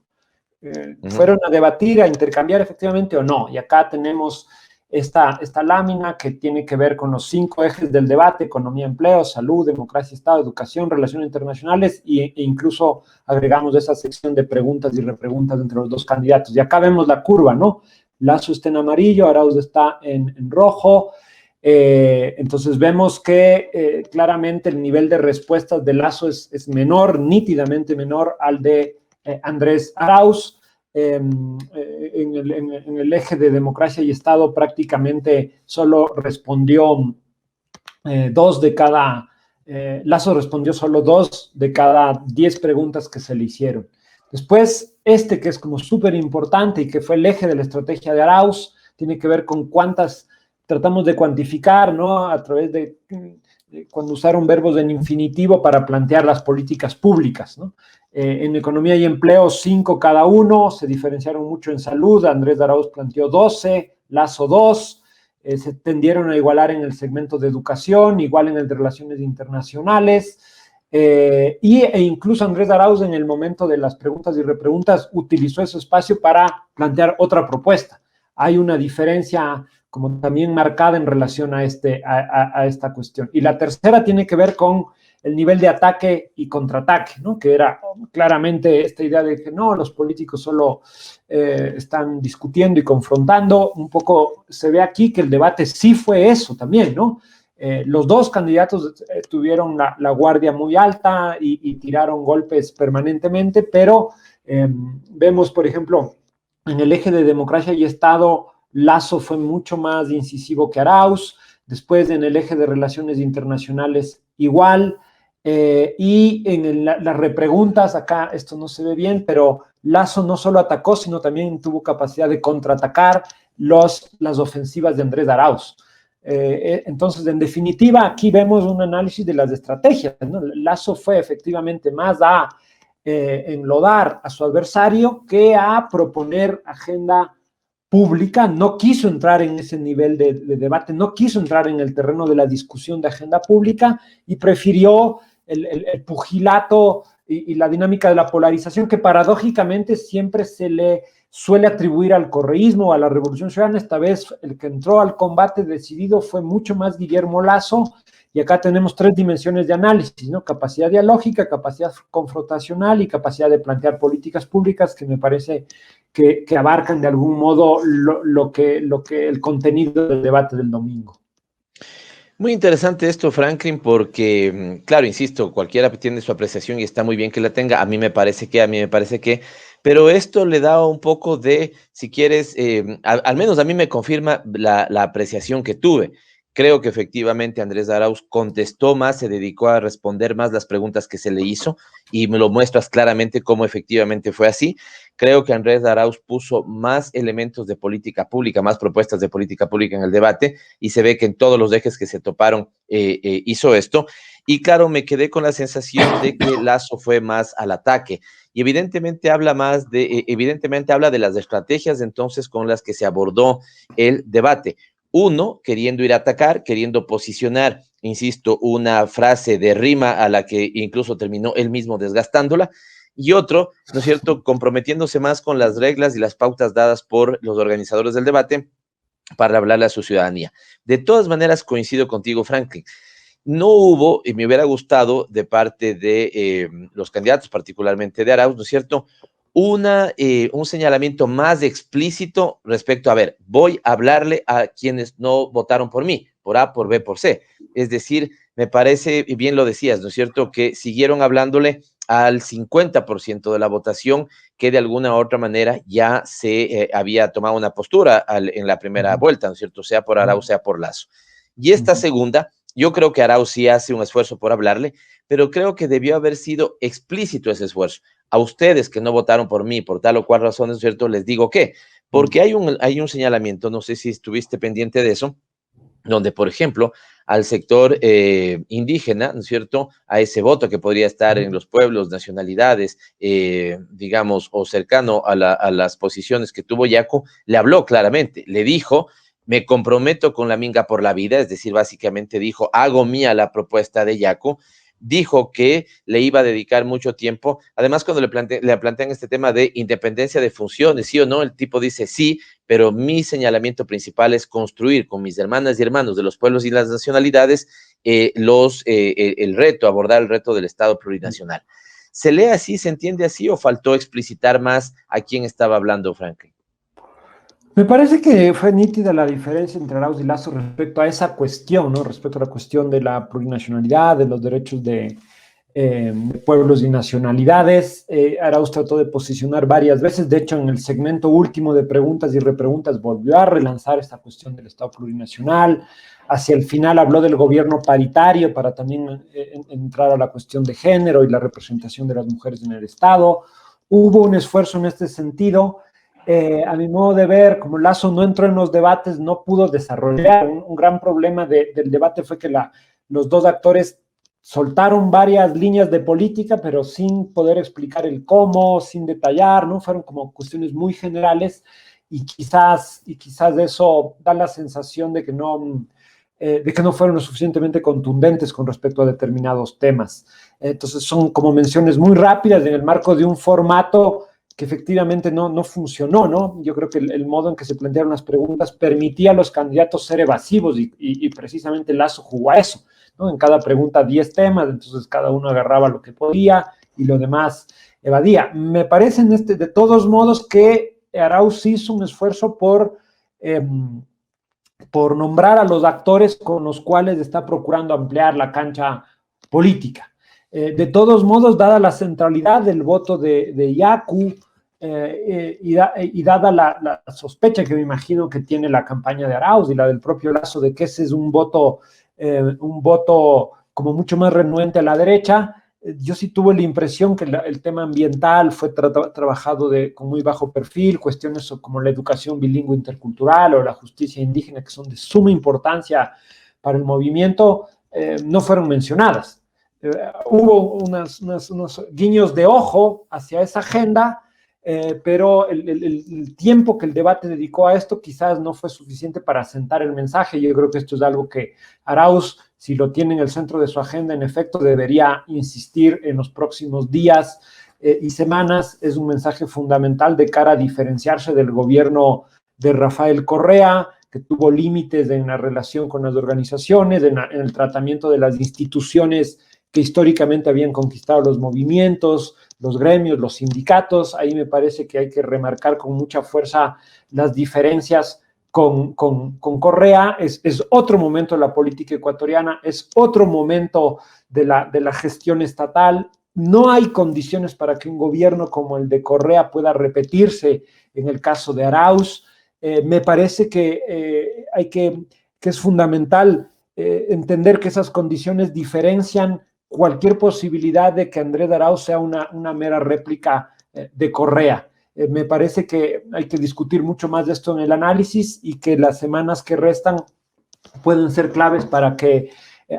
¿Fueron a debatir, a intercambiar efectivamente o no? Y acá tenemos esta lámina que tiene que ver con los 5 ejes del debate: economía, empleo, salud, democracia, Estado, educación, relaciones internacionales, e incluso agregamos esa sección de preguntas y repreguntas entre los dos candidatos. Y acá vemos la curva, ¿no? Lasso está en amarillo, Arauz está en rojo. Entonces vemos que claramente el nivel de respuestas de Lasso es menor, nítidamente menor al de Andrés Arauz. En el eje de democracia y Estado prácticamente solo respondió Lasso respondió solo 2 de cada 10 preguntas que se le hicieron. Después, que es como súper importante y que fue el eje de la estrategia de Arauz, tiene que ver con cuántas tratamos de cuantificar, ¿no?, a través de cuando usaron verbos en infinitivo para plantear las políticas públicas, ¿no? En economía y empleo, 5 cada uno, se diferenciaron mucho en salud. Andrés Arauz planteó 12, Lasso 2, se tendieron a igualar en el segmento de educación, igual en el de relaciones internacionales, e incluso Andrés Arauz, en el momento de las preguntas y repreguntas, utilizó ese espacio para plantear otra propuesta. Hay una diferencia como también marcada en relación a esta cuestión. Y la tercera tiene que ver con el nivel de ataque y contraataque, ¿no?, que era claramente esta idea de que no, los políticos solo están discutiendo y confrontando. Un poco se ve aquí que el debate sí fue eso también, ¿no? Los dos candidatos tuvieron la guardia muy alta y tiraron golpes permanentemente, pero vemos, por ejemplo, en el eje de democracia y Estado, Lasso fue mucho más incisivo que Arauz. Después, en el eje de relaciones internacionales, igual. Y en las repreguntas, acá esto no se ve bien, pero Lasso no solo atacó, sino también tuvo capacidad de contraatacar las ofensivas de Andrés Arauz. Entonces, en definitiva, aquí vemos un análisis de las estrategias, ¿no? Lasso fue efectivamente más a enlodar a su adversario que a proponer agenda pública. No quiso entrar en ese nivel de debate, no quiso entrar en el terreno de la discusión de agenda pública y prefirió el pugilato y la dinámica de la polarización que paradójicamente siempre se le suele atribuir al correísmo o a la Revolución Ciudadana. Esta vez el que entró al combate decidido fue mucho más Guillermo Lasso, y acá tenemos tres dimensiones de análisis, ¿no? Capacidad dialógica, capacidad confrontacional y capacidad de plantear políticas públicas, que me parece que abarcan de algún modo lo que el contenido del debate del domingo. Muy interesante esto, Franklin, porque, claro, insisto, cualquiera tiene su apreciación y está muy bien que la tenga. A mí me parece que, pero esto le da un poco de, si quieres, al menos a mí me confirma la apreciación que tuve. Creo que efectivamente Andrés Arauz contestó más, se dedicó a responder más las preguntas que se le hizo, y me lo muestras claramente cómo efectivamente fue así. Creo que Andrés Arauz puso más elementos de política pública, más propuestas de política pública en el debate, y se ve que en todos los ejes que se toparon hizo esto. Y claro, me quedé con la sensación de que Lasso fue más al ataque, y evidentemente habla de las estrategias entonces con las que se abordó el debate. Uno, queriendo ir a atacar, queriendo posicionar, insisto, una frase de rima a la que incluso terminó él mismo desgastándola, y otro, ¿no es cierto?, comprometiéndose más con las reglas y las pautas dadas por los organizadores del debate para hablarle a su ciudadanía. De todas maneras, coincido contigo, Franklin. No hubo, y me hubiera gustado de parte de los candidatos, particularmente de Arauz, ¿no es cierto?, un señalamiento más explícito respecto a, ver, voy a hablarle a quienes no votaron por mí, por A, por B, por C. Es decir, me parece, y bien lo decías, ¿no es cierto?, que siguieron hablándole al 50% de la votación que de alguna u otra manera ya se había tomado una postura en la primera vuelta, ¿no es cierto?, sea por Arauz, sea por Lasso. Y esta segunda, yo creo que Arauz sí hace un esfuerzo por hablarle, pero creo que debió haber sido explícito ese esfuerzo. A ustedes que no votaron por mí, por tal o cual razón, ¿no es cierto?, les digo que, porque hay un señalamiento, no sé si estuviste pendiente de eso, donde, por ejemplo, al sector indígena, ¿no es cierto?, a ese voto que podría estar en los pueblos, nacionalidades, digamos, o cercano a las posiciones que tuvo Yacu, le habló claramente, le dijo: me comprometo con la Minga por la vida, es decir, básicamente dijo, hago mía la propuesta de Yacu. Dijo que le iba a dedicar mucho tiempo. Además, cuando le plantean este tema de independencia de funciones, sí o no, el tipo dice sí, pero mi señalamiento principal es construir con mis hermanas y hermanos de los pueblos y las nacionalidades el reto, abordar el reto del Estado plurinacional. ¿Se lee así, se entiende así, o faltó explicitar más a quién estaba hablando, Franklin? Me parece que fue nítida la diferencia entre Arauz y Lasso respecto a esa cuestión, ¿no? Respecto a la cuestión de la plurinacionalidad, de los derechos de pueblos y nacionalidades. Arauz trató de posicionar varias veces, de hecho en el segmento último de preguntas y repreguntas volvió a relanzar esta cuestión del Estado plurinacional. Hacia el final habló del gobierno paritario para también entrar a la cuestión de género y la representación de las mujeres en el Estado. Hubo un esfuerzo en este sentido. A mi modo de ver, como Lasso no entró en los debates, no pudo desarrollar. Un gran problema del debate fue que los dos actores soltaron varias líneas de política, pero sin poder explicar el cómo, sin detallar, ¿no? Fueron como cuestiones muy generales, y quizás eso da la sensación de que no fueron lo suficientemente contundentes con respecto a determinados temas. Entonces son como menciones muy rápidas en el marco de un formato que efectivamente no funcionó, ¿no? Yo creo que el modo en que se plantearon las preguntas permitía a los candidatos ser evasivos, y precisamente Lasso jugó a eso, ¿no? En cada pregunta 10 temas, entonces cada uno agarraba lo que podía y lo demás evadía. Me parece de todos modos que Arauz hizo un esfuerzo por por nombrar a los actores con los cuales está procurando ampliar la cancha política. De todos modos, dada la centralidad del voto de Yacu y dada la sospecha que me imagino que tiene la campaña de Arauz y la del propio Lasso de que ese es un voto como mucho más renuente a la derecha, yo sí tuve la impresión que el tema ambiental fue trabajado con muy bajo perfil, cuestiones como la educación bilingüe intercultural o la justicia indígena, que son de suma importancia para el movimiento, no fueron mencionadas. Hubo unos guiños de ojo hacia esa agenda, pero el tiempo que el debate dedicó a esto quizás no fue suficiente para asentar el mensaje. Yo creo que esto es algo que Arauz, si lo tiene en el centro de su agenda, en efecto debería insistir en los próximos días y semanas. Es un mensaje fundamental de cara a diferenciarse del gobierno de Rafael Correa, que tuvo límites en la relación con las organizaciones, en el tratamiento de las instituciones que históricamente habían conquistado los movimientos, los gremios, los sindicatos. Ahí me parece que hay que remarcar con mucha fuerza las diferencias con Correa. Es otro momento de la política ecuatoriana, es otro momento de la gestión estatal. No hay condiciones para que un gobierno como el de Correa pueda repetirse en el caso de Arauz. Me parece que es fundamental entender que esas condiciones diferencian cualquier posibilidad de que Andrés Arauz sea una mera réplica de Correa. Me parece que hay que discutir mucho más de esto en el análisis y que las semanas que restan pueden ser claves para que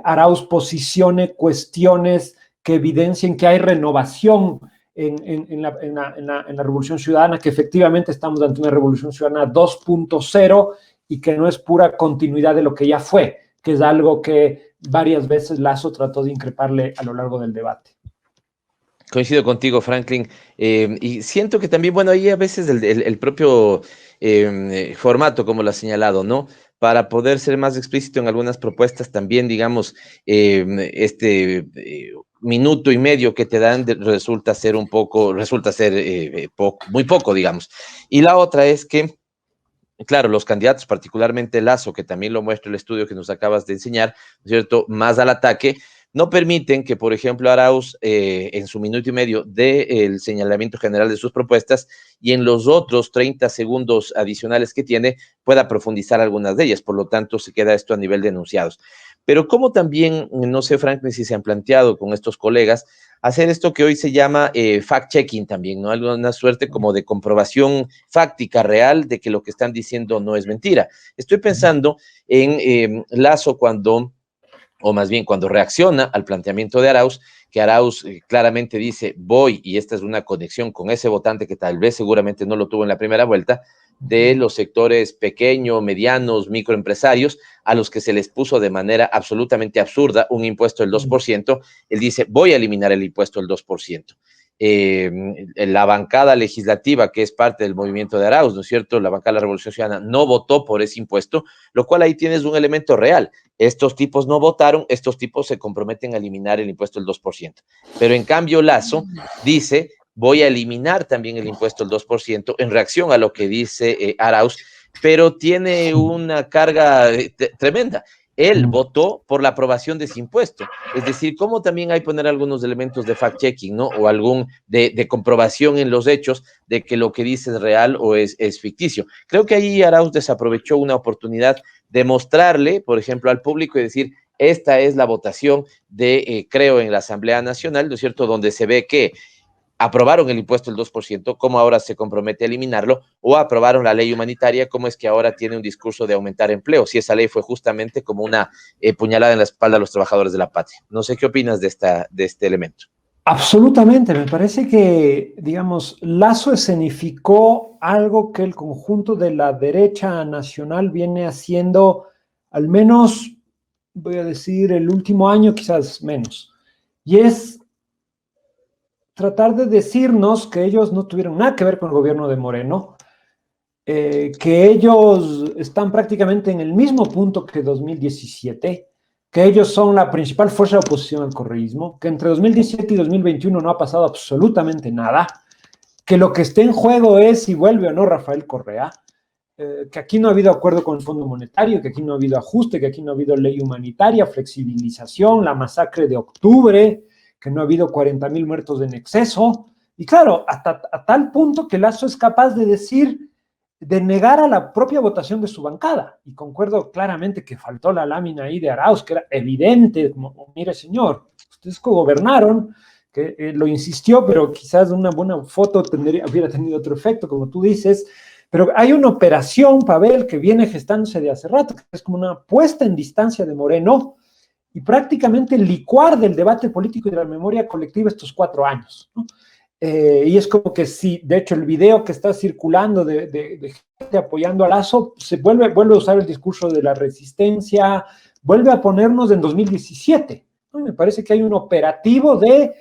Arauz posicione cuestiones que evidencien que hay renovación en la Revolución Ciudadana, que efectivamente estamos ante una Revolución Ciudadana 2.0 y que no es pura continuidad de lo que ya fue, que es algo que varias veces Lasso trató de increparle a lo largo del debate. Coincido contigo, Franklin, y siento que también, bueno, ahí a veces el propio formato, como lo has señalado, ¿no? Para poder ser más explícito en algunas propuestas, también, digamos, minuto y medio que te dan resulta ser muy poco, digamos. Y la otra es que, claro, los candidatos, particularmente Lasso, que también lo muestra el estudio que nos acabas de enseñar, ¿no es cierto?, más al ataque, no permiten que, por ejemplo, Arauz, en su minuto y medio, dé el señalamiento general de sus propuestas y en los otros 30 segundos adicionales que tiene pueda profundizar algunas de ellas. Por lo tanto, se queda esto a nivel de enunciados. Pero como también, no sé, Franklin, si se han planteado con estos colegas, hacer esto que hoy se llama fact-checking también, ¿no? Alguna suerte como de comprobación fáctica real de que lo que están diciendo no es mentira. Estoy pensando en Lasso o más bien cuando reacciona al planteamiento de Arauz, que Arauz claramente dice, voy, y esta es una conexión con ese votante que tal vez seguramente no lo tuvo en la primera vuelta, de los sectores pequeños, medianos, microempresarios, a los que se les puso de manera absolutamente absurda un impuesto del 2%, él dice, voy a eliminar el impuesto del 2%. La bancada legislativa, que es parte del movimiento de Arauz, ¿no es cierto?, la bancada de la Revolución Ciudadana, no votó por ese impuesto, lo cual ahí tienes un elemento real. Estos tipos no votaron, estos tipos se comprometen a eliminar el impuesto del 2%. Pero en cambio Lasso dice, voy a eliminar también el impuesto del 2% en reacción a lo que dice Arauz, pero tiene una carga tremenda. Él votó por la aprobación de ese impuesto. Es decir, cómo también hay que poner algunos elementos de fact-checking, ¿no? O algún de comprobación en los hechos de que lo que dice es real o es ficticio. Creo que ahí Arauz desaprovechó una oportunidad de mostrarle, por ejemplo, al público y decir, esta es la votación creo, en la Asamblea Nacional, ¿no es cierto?, donde se ve que aprobaron el impuesto del 2%, cómo ahora se compromete a eliminarlo, o aprobaron la ley humanitaria, cómo es que ahora tiene un discurso de aumentar empleo, si esa ley fue justamente como una puñalada en la espalda a los trabajadores de la patria. No sé qué opinas de este elemento. Absolutamente, me parece que, digamos, Lasso escenificó algo que el conjunto de la derecha nacional viene haciendo, al menos, voy a decir, el último año, quizás menos, y es tratar de decirnos que ellos no tuvieron nada que ver con el gobierno de Moreno, que ellos están prácticamente en el mismo punto que 2017, que ellos son la principal fuerza de oposición al correísmo, que entre 2017 y 2021 no ha pasado absolutamente nada, que lo que está en juego es si vuelve o no Rafael Correa, que aquí no ha habido acuerdo con el Fondo Monetario, que aquí no ha habido ajuste, que aquí no ha habido ley humanitaria, flexibilización, la masacre de octubre, que no ha habido 40,000 muertos en exceso. Y claro, hasta a tal punto que Lasso es capaz de decir, de negar a la propia votación de su bancada. Y concuerdo claramente que faltó la lámina ahí de Arauz, que era evidente, como, mire señor, ustedes cogobernaron, que lo insistió, pero quizás una buena foto hubiera tenido otro efecto, como tú dices. Pero hay una operación, Pavel, que viene gestándose de hace rato, que es como una puesta en distancia de Moreno y prácticamente licuar del debate político y de la memoria colectiva estos 4 años, ¿no? Y es como que sí, de hecho el video que está circulando de gente apoyando a Lasso se vuelve a usar el discurso de la resistencia, vuelve a ponernos en 2017, ¿no? Me parece que hay un operativo de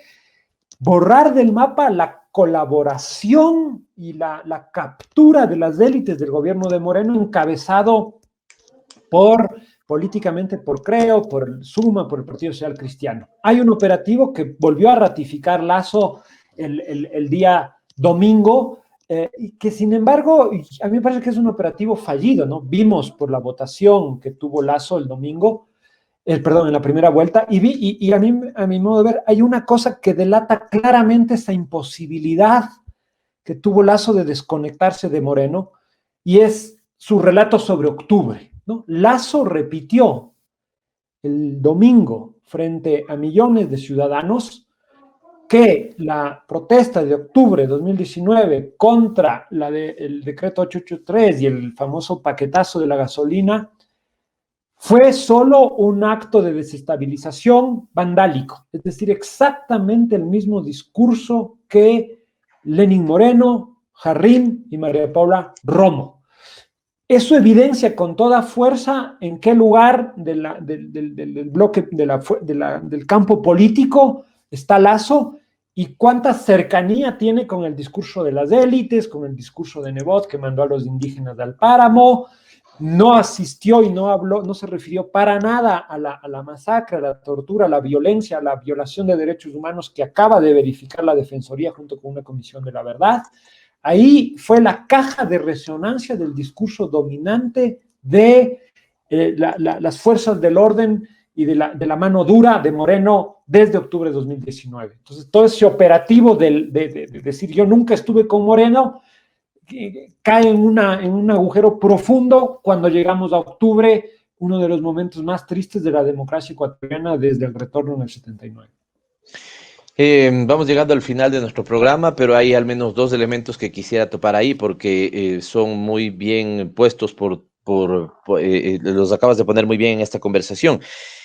borrar del mapa la colaboración y la captura de las élites del gobierno de Moreno, encabezado políticamente por Creo, por el Suma, por el Partido Social Cristiano. Hay un operativo que volvió a ratificar Lasso el día domingo, y que sin embargo, a mí me parece que es un operativo fallido, ¿no? Vimos por la votación que tuvo Lasso el domingo, perdón, en la primera vuelta, y a mi modo de ver, hay una cosa que delata claramente esa imposibilidad que tuvo Lasso de desconectarse de Moreno, y es su relato sobre octubre, ¿no? Lasso repitió el domingo frente a millones de ciudadanos que la protesta de octubre de 2019 contra el decreto 883 y el famoso paquetazo de la gasolina fue solo un acto de desestabilización vandálico, es decir, exactamente el mismo discurso que Lenín Moreno, Jarrín y María Paula Romo. Eso evidencia con toda fuerza en qué lugar del bloque, del campo político está Lasso y cuánta cercanía tiene con el discurso de las élites, con el discurso de Nebot que mandó a los indígenas al páramo. No asistió y no habló, no se refirió para nada a la masacre, a la tortura, a la violencia, a la violación de derechos humanos que acaba de verificar la Defensoría junto con una comisión de la verdad. Ahí fue la caja de resonancia del discurso dominante de las fuerzas del orden y de la mano dura de Moreno desde octubre de 2019. Entonces, todo ese operativo de decir yo nunca estuve con Moreno cae en un agujero profundo cuando llegamos a octubre, uno de los momentos más tristes de la democracia ecuatoriana desde el retorno en el 79. Vamos llegando al final de nuestro programa, pero hay al menos 2 elementos que quisiera topar ahí porque son muy bien puestos los acabas de poner muy bien en esta conversación.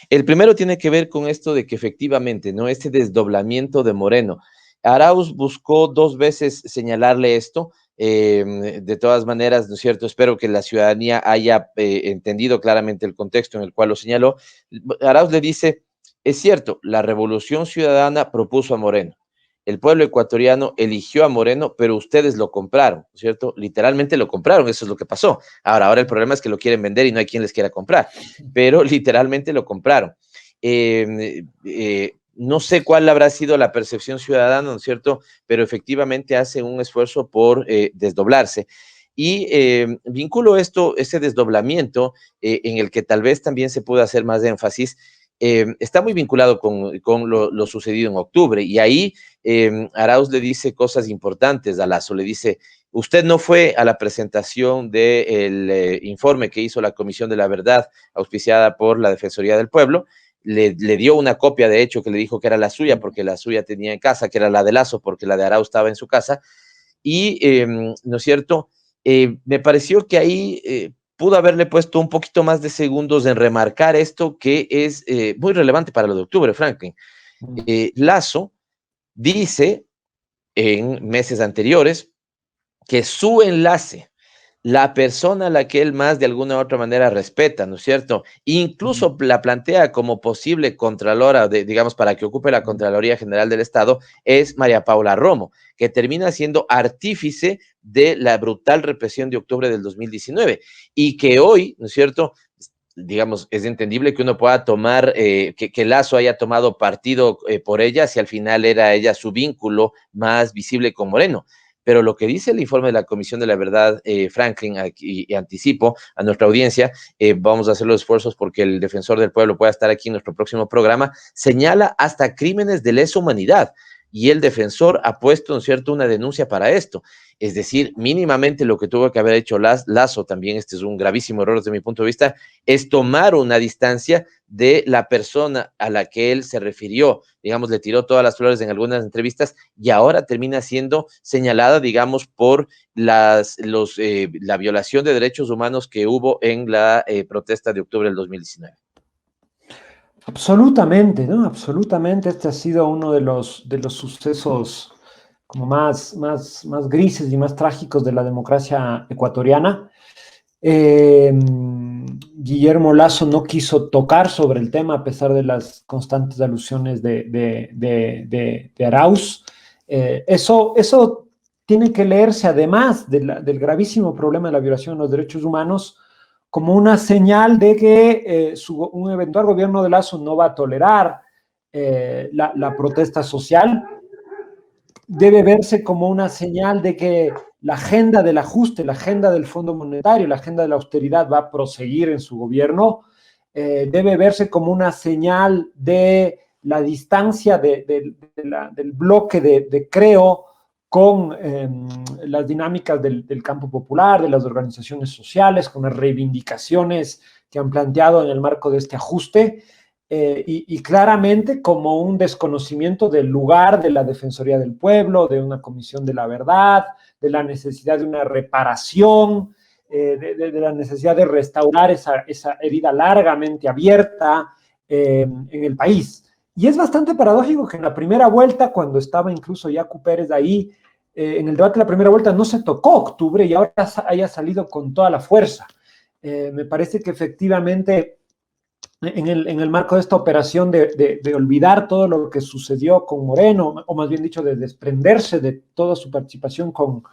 El primero tiene que ver con esto de que efectivamente, ¿no? Este desdoblamiento de Moreno. Arauz buscó 2 veces señalarle esto. De todas maneras, ¿no es cierto? Espero que la ciudadanía haya entendido claramente el contexto en el cual lo señaló. Arauz le dice, es cierto, la Revolución Ciudadana propuso a Moreno. El pueblo ecuatoriano eligió a Moreno, pero ustedes lo compraron, ¿no es cierto? Literalmente lo compraron, eso es lo que pasó. Ahora el problema es que lo quieren vender y no hay quien les quiera comprar, pero literalmente lo compraron. No sé cuál habrá sido la percepción ciudadana, ¿no es cierto? Pero efectivamente hacen un esfuerzo por desdoblarse. Y vinculo ese desdoblamiento en el que tal vez también se pueda hacer más énfasis, está muy vinculado con lo sucedido en octubre. Y ahí Arauz le dice cosas importantes a Lasso, le dice, usted no fue a la presentación del informe que hizo la Comisión de la Verdad, auspiciada por la Defensoría del Pueblo. Le dio una copia, de hecho, que le dijo que era la suya, porque la suya tenía en casa, que era la de Lasso, porque la de Arauz estaba en su casa. Y, ¿no es cierto? Me pareció que ahí pudo haberle puesto un poquito más de segundos en remarcar esto, que es muy relevante para lo de octubre, Franklin. Lasso dice en meses anteriores que su enlace, la persona a la que él más de alguna u otra manera respeta, ¿no es cierto? Incluso la plantea como posible contralora, digamos, para que ocupe la Contraloría General del Estado, es María Paula Romo, que termina siendo artífice de la brutal represión de octubre del 2019 y que hoy, ¿no es cierto?, digamos, es entendible que uno pueda tomar, que Lasso haya tomado partido por ella, si al final era ella su vínculo más visible con Moreno. pero lo que dice el informe de la Comisión de la Verdad, Franklin, aquí, y anticipo a nuestra audiencia, vamos a hacer los esfuerzos porque el defensor del pueblo pueda estar aquí en nuestro próximo programa, señala hasta crímenes de lesa humanidad. Y el defensor ha puesto, ¿no es cierto?, una denuncia para esto. Es decir, mínimamente lo que tuvo que haber hecho Lasso, también este es un gravísimo error desde mi punto de vista, es tomar una distancia de la persona a la que él se refirió, digamos, le tiró todas las flores en algunas entrevistas y ahora termina siendo señalada, digamos, por la violación de derechos humanos que hubo en la protesta de octubre del 2019. Absolutamente, ¿no? Absolutamente. Este ha sido uno de los sucesos como más grises y más trágicos de la democracia ecuatoriana. Guillermo Lasso no quiso tocar sobre el tema a pesar de las constantes alusiones de Arauz. Eso tiene que leerse, además del gravísimo problema de la violación de los derechos humanos, como una señal de que un eventual gobierno de Lasso no va a tolerar la protesta social. Debe verse como una señal de que la agenda del ajuste, la agenda del Fondo Monetario, la agenda de la austeridad va a proseguir en su gobierno. Debe verse como una señal de la distancia del bloque de Creo con las dinámicas del campo popular, de las organizaciones sociales, con las reivindicaciones que han planteado en el marco de este ajuste, y claramente como un desconocimiento del lugar de la Defensoría del Pueblo, de una Comisión de la Verdad, de la necesidad de una reparación, de la necesidad de restaurar esa herida largamente abierta en el país. Y es bastante paradójico que en la primera vuelta, cuando estaba incluso Yacu Pérez ahí, en el debate de la primera vuelta no se tocó octubre y ahora haya salido con toda la fuerza. Me parece que efectivamente en el marco de esta operación de olvidar todo lo que sucedió con Moreno, o más bien dicho, de desprenderse de toda su participación con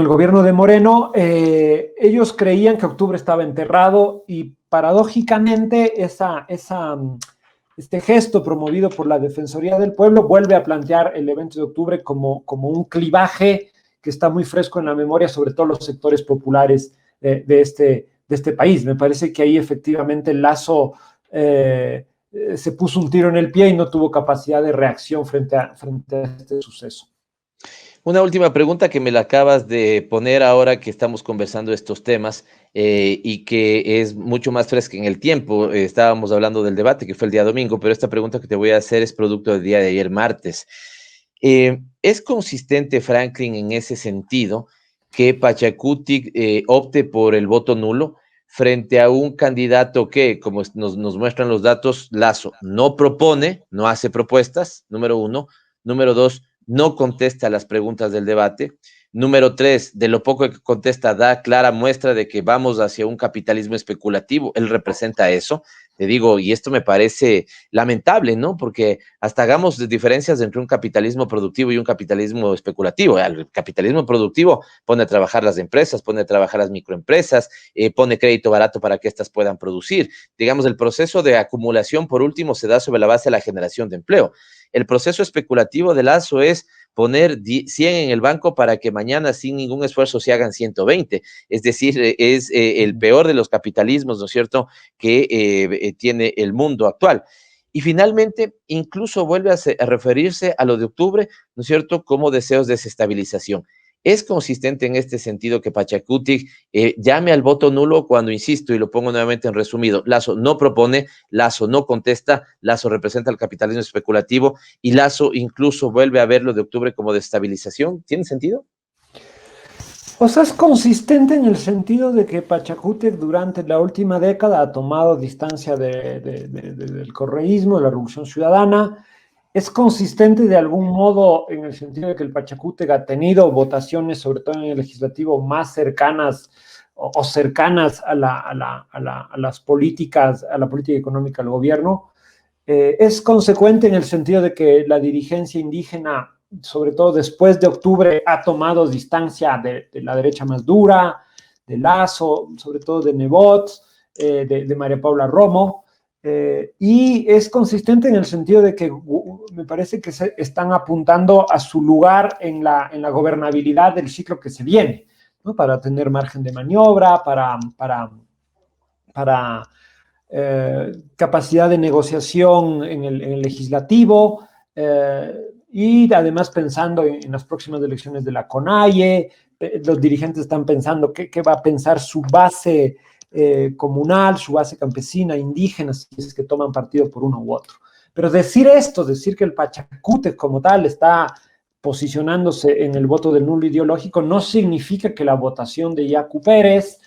el gobierno de Moreno, ellos creían que octubre estaba enterrado y paradójicamente este gesto promovido por la Defensoría del Pueblo vuelve a plantear el evento de octubre como un clivaje que está muy fresco en la memoria, sobre todo los sectores populares de este país. Me parece que ahí efectivamente Lasso se puso un tiro en el pie y no tuvo capacidad de reacción frente a este suceso. Una última pregunta que me la acabas de poner ahora que estamos conversando estos temas y que es mucho más fresca en el tiempo. Estábamos hablando del debate que fue el día domingo, pero esta pregunta que te voy a hacer es producto del día de ayer martes. ¿Es consistente, Franklin, en ese sentido que Pachacutic opte por el voto nulo frente a un candidato que, como nos muestran los datos, Lasso no propone, no hace propuestas, número uno? Número dos, no contesta las preguntas del debate. Número tres, de lo poco que contesta, da clara muestra de que vamos hacia un capitalismo especulativo. Él representa eso. Te digo, y esto me parece lamentable, ¿no? Porque hasta hagamos diferencias entre un capitalismo productivo y un capitalismo especulativo. El capitalismo productivo pone a trabajar las empresas, pone a trabajar las microempresas, pone crédito barato para que éstas puedan producir. Digamos, el proceso de acumulación, por último, se da sobre la base de la generación de empleo. El proceso especulativo de Lasso es poner 100 en el banco para que mañana sin ningún esfuerzo se hagan 120. Es decir, es el peor de los capitalismos, ¿no es cierto?, que tiene el mundo actual. Y finalmente, incluso vuelve a referirse a lo de octubre, ¿no es cierto?, como deseos de desestabilización. ¿Es consistente en este sentido que Pachacutic llame al voto nulo cuando, insisto, y lo pongo nuevamente en resumido, Lasso no propone, Lasso no contesta, Lasso representa el capitalismo especulativo y Lasso incluso vuelve a ver lo de octubre como desestabilización? ¿Tiene sentido? O sea, es consistente en el sentido de que Pachacutic durante la última década ha tomado distancia del correísmo, de la Revolución Ciudadana. Es consistente de algún modo en el sentido de que el Pachacutic ha tenido votaciones, sobre todo en el legislativo, más cercanas o cercanas a las políticas, a la política económica del gobierno. Es consecuente en el sentido de que la dirigencia indígena, sobre todo después de octubre, ha tomado distancia de la derecha más dura, de Lasso, sobre todo de Nebot, de María Paula Romo. y es consistente en el sentido de que me parece que se están apuntando a su lugar en la gobernabilidad del ciclo que se viene, ¿no? Para tener margen de maniobra, para capacidad de negociación en el legislativo, y además pensando en las próximas elecciones de la CONAIE. Los dirigentes están pensando qué va a pensar su base comunal, su base campesina, indígena, si es que toman partido por uno u otro. Pero decir esto, decir que el Pachacútec como tal está posicionándose en el voto del nulo ideológico, no significa que la votación de Yacu Pérez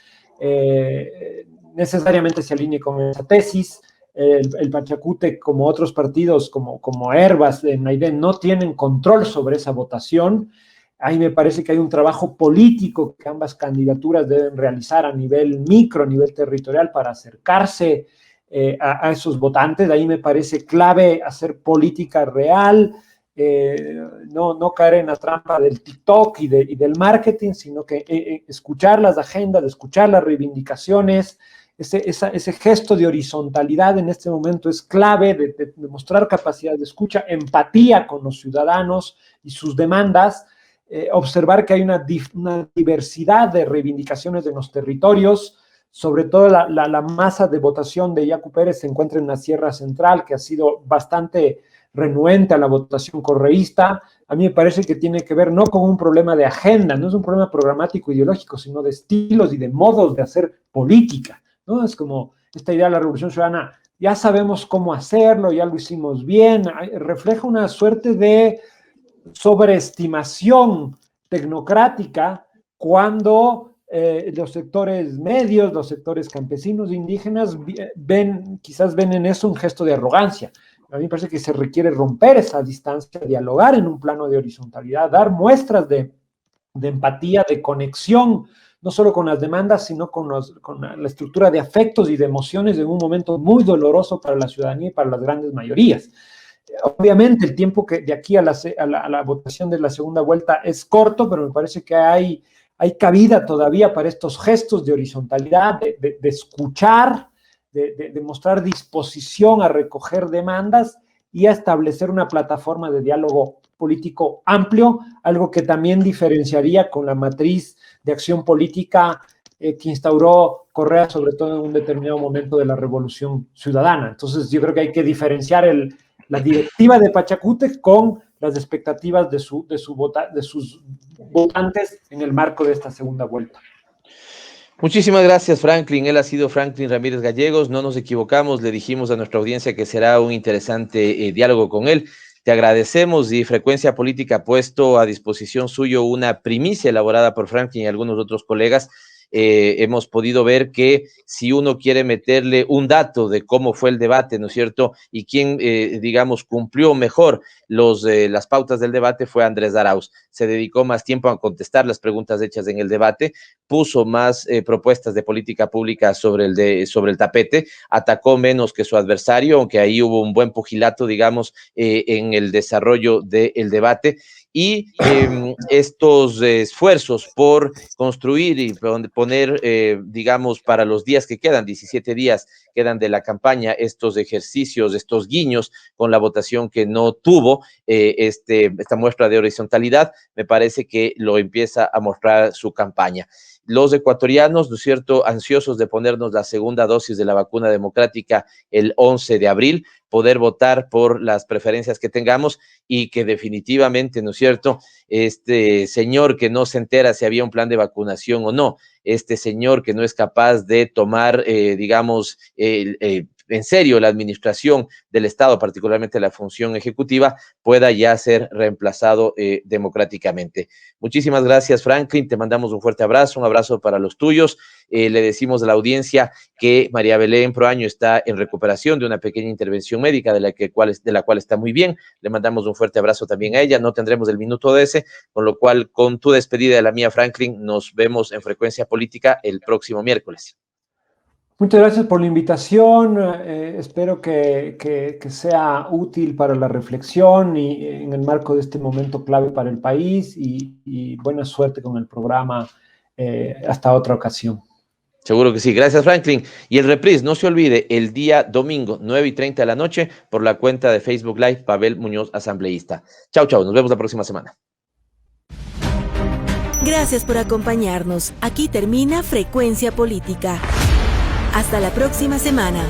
necesariamente se alinee con esa tesis. El Pachacútec, como otros partidos, como Herbas en Naidén, no tienen control sobre esa votación. Ahí me parece que hay un trabajo político que ambas candidaturas deben realizar a nivel micro, a nivel territorial, para acercarse a esos votantes. Ahí me parece clave hacer política real, no caer en la trampa del TikTok y del marketing, sino que escuchar las agendas, escuchar las reivindicaciones. Ese gesto de horizontalidad en este momento es clave, de mostrar capacidad de escucha, empatía con los ciudadanos y sus demandas. Observar que hay una diversidad de reivindicaciones de los territorios, sobre todo la masa de votación de Yacu Pérez se encuentra en la Sierra Central, que ha sido bastante renuente a la votación correísta. A mí me parece que tiene que ver no con un problema de agenda, no es un problema programático ideológico, sino de estilos y de modos de hacer política, ¿no? Es como esta idea de la Revolución Ciudadana, ya sabemos cómo hacerlo, ya lo hicimos bien, refleja una suerte de sobreestimación tecnocrática cuando los sectores medios, los sectores campesinos, indígenas, quizás ven en eso un gesto de arrogancia. A mí me parece que se requiere romper esa distancia, dialogar en un plano de horizontalidad, dar muestras de empatía, de conexión, no solo con las demandas, sino con la estructura de afectos y de emociones en un momento muy doloroso para la ciudadanía y para las grandes mayorías. Obviamente el tiempo que de aquí a la votación de la segunda vuelta es corto, pero me parece que hay cabida todavía para estos gestos de horizontalidad, de escuchar, de mostrar disposición a recoger demandas y a establecer una plataforma de diálogo político amplio, algo que también diferenciaría con la matriz de acción política que instauró Correa, sobre todo en un determinado momento de la Revolución Ciudadana. Entonces yo creo que hay que diferenciar la directiva de Pachacútec con las expectativas de sus votantes en el marco de esta segunda vuelta. Muchísimas gracias, Franklin. Él ha sido Franklin Ramírez Gallegos. No nos equivocamos, le dijimos a nuestra audiencia que será un interesante diálogo con él. Te agradecemos y Frecuencia Política ha puesto a disposición suyo una primicia elaborada por Franklin y algunos otros colegas. Hemos podido ver que si uno quiere meterle un dato de cómo fue el debate, ¿no es cierto? Y quién, digamos, cumplió mejor las pautas del debate fue Andrés Arauz. Se dedicó más tiempo a contestar las preguntas hechas en el debate, puso más propuestas de política pública sobre el tapete, atacó menos que su adversario, aunque ahí hubo un buen pugilato, digamos, en el desarrollo del debate. Y estos esfuerzos por construir y poner, digamos, para los días que quedan, 17 días quedan de la campaña, estos ejercicios, estos guiños con la votación que no tuvo esta muestra de horizontalidad, me parece que lo empieza a mostrar su campaña. Los ecuatorianos, ¿no es cierto?, ansiosos de ponernos la segunda dosis de la vacuna democrática el 11 de abril, poder votar por las preferencias que tengamos y que definitivamente, ¿no es cierto?, este señor que no se entera si había un plan de vacunación o no, este señor que no es capaz de tomar, digamos, en serio la administración del Estado, particularmente la función ejecutiva, pueda ya ser reemplazado democráticamente. Muchísimas gracias, Franklin, te mandamos un fuerte abrazo, un abrazo para los tuyos. Le decimos a la audiencia que María Belén Proaño está en recuperación de una pequeña intervención médica de la cual está muy bien. Le mandamos un fuerte abrazo también a ella. No tendremos el minuto de ese, con lo cual, con tu despedida de la mía, Franklin, nos vemos en Frecuencia Política el próximo miércoles. Muchas gracias por la invitación. Espero que sea útil para la reflexión y en el marco de este momento clave para el país y buena suerte con el programa hasta otra ocasión. Seguro que sí. Gracias, Franklin. Y el reprise, no se olvide, el día domingo, 9:30 de la noche, por la cuenta de Facebook Live, Pavel Muñoz, asambleísta. Chau, chau. Nos vemos la próxima semana. Gracias por acompañarnos. Aquí termina Frecuencia Política. Hasta la próxima semana.